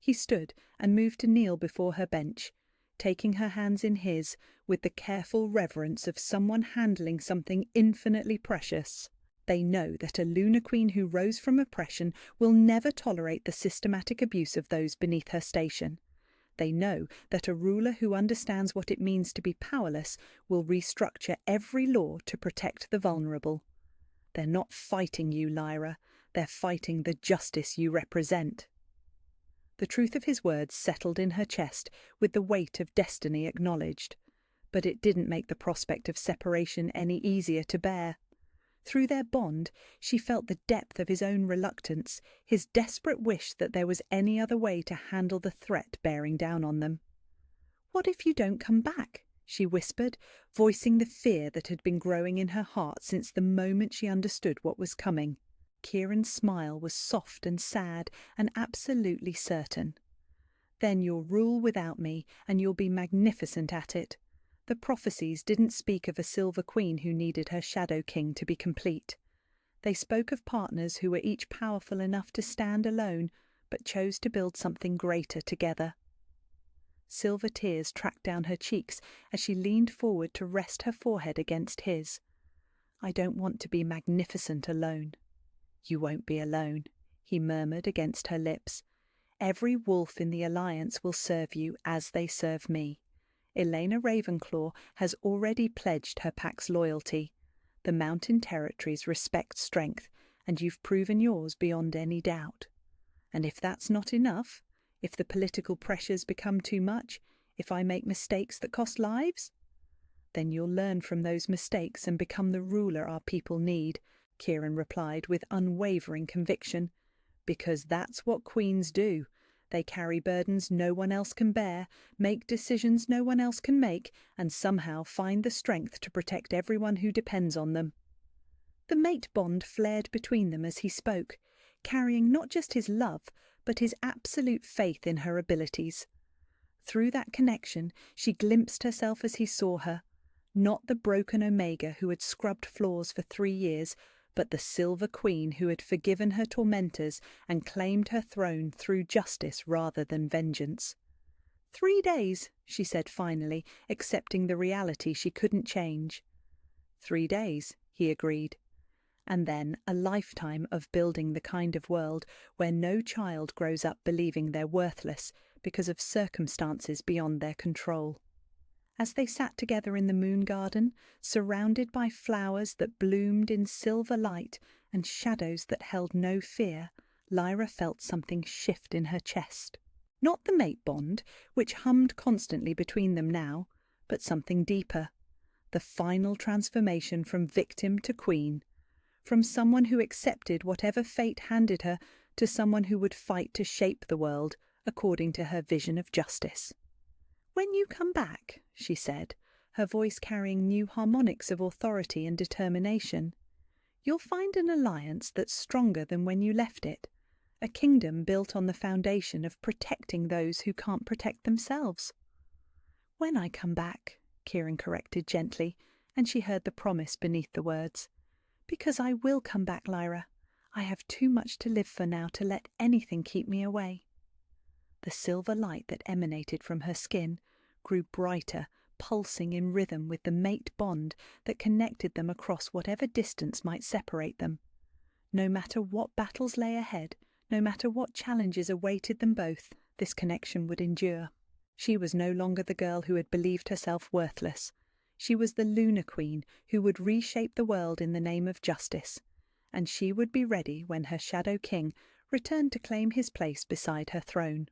He stood and moved to kneel before her bench, taking her hands in his with the careful reverence of someone handling something infinitely precious. They know that a Lunar Queen who rose from oppression will never tolerate the systematic abuse of those beneath her station. They know that a ruler who understands what it means to be powerless will restructure every law to protect the vulnerable. They're not fighting you, Lyra. They're fighting the justice you represent. The truth of his words settled in her chest with the weight of destiny acknowledged. But it didn't make the prospect of separation any easier to bear. Through their bond, she felt the depth of his own reluctance, his desperate wish that there was any other way to handle the threat bearing down on them. "What if you don't come back?" she whispered, voicing the fear that had been growing in her heart since the moment she understood what was coming. Kieran's smile was soft and sad and absolutely certain. "Then you'll rule without me, and you'll be magnificent at it." The prophecies didn't speak of a Silver Queen who needed her Shadow King to be complete. They spoke of partners who were each powerful enough to stand alone, but chose to build something greater together. Silver tears tracked down her cheeks as she leaned forward to rest her forehead against his. "I don't want to be magnificent alone." "You won't be alone," he murmured against her lips. "Every wolf in the Alliance will serve you as they serve me. Elena Ravenclaw has already pledged her pack's loyalty. The Mountain Territories respect strength, and you've proven yours beyond any doubt. And if that's not enough, if the political pressures become too much, if I make mistakes that cost lives, then you'll learn from those mistakes and become the ruler our people need," Kieran replied with unwavering conviction. "Because that's what queens do. They carry burdens no one else can bear, make decisions no one else can make, and somehow find the strength to protect everyone who depends on them." The mate bond flared between them as he spoke, carrying not just his love, but his absolute faith in her abilities. Through that connection, she glimpsed herself as he saw her, not the broken Omega who had scrubbed floors for 3 years, but the Silver Queen who had forgiven her tormentors and claimed her throne through justice rather than vengeance. 3 days, she said finally, accepting the reality she couldn't change. 3 days, he agreed. And then a lifetime of building the kind of world where no child grows up believing they're worthless because of circumstances beyond their control. As they sat together in the moon garden, surrounded by flowers that bloomed in silver light and shadows that held no fear, Lyra felt something shift in her chest. Not the mate bond, which hummed constantly between them now, but something deeper. The final transformation from victim to queen. From someone who accepted whatever fate handed her to someone who would fight to shape the world according to her vision of justice. "When you come back," she said, her voice carrying new harmonics of authority and determination, "you'll find an alliance that's stronger than when you left it, a kingdom built on the foundation of protecting those who can't protect themselves." "When I come back," Kieran corrected gently, and she heard the promise beneath the words. "Because I will come back, Lyra. I have too much to live for now to let anything keep me away." The silver light that emanated from her skin grew brighter, pulsing in rhythm with the mate bond that connected them across whatever distance might separate them. No matter what battles lay ahead, no matter what challenges awaited them both, this connection would endure. She was no longer the girl who had believed herself worthless. She was the Lunar Queen who would reshape the world in the name of justice, and she would be ready when her Shadow King returned to claim his place beside her throne.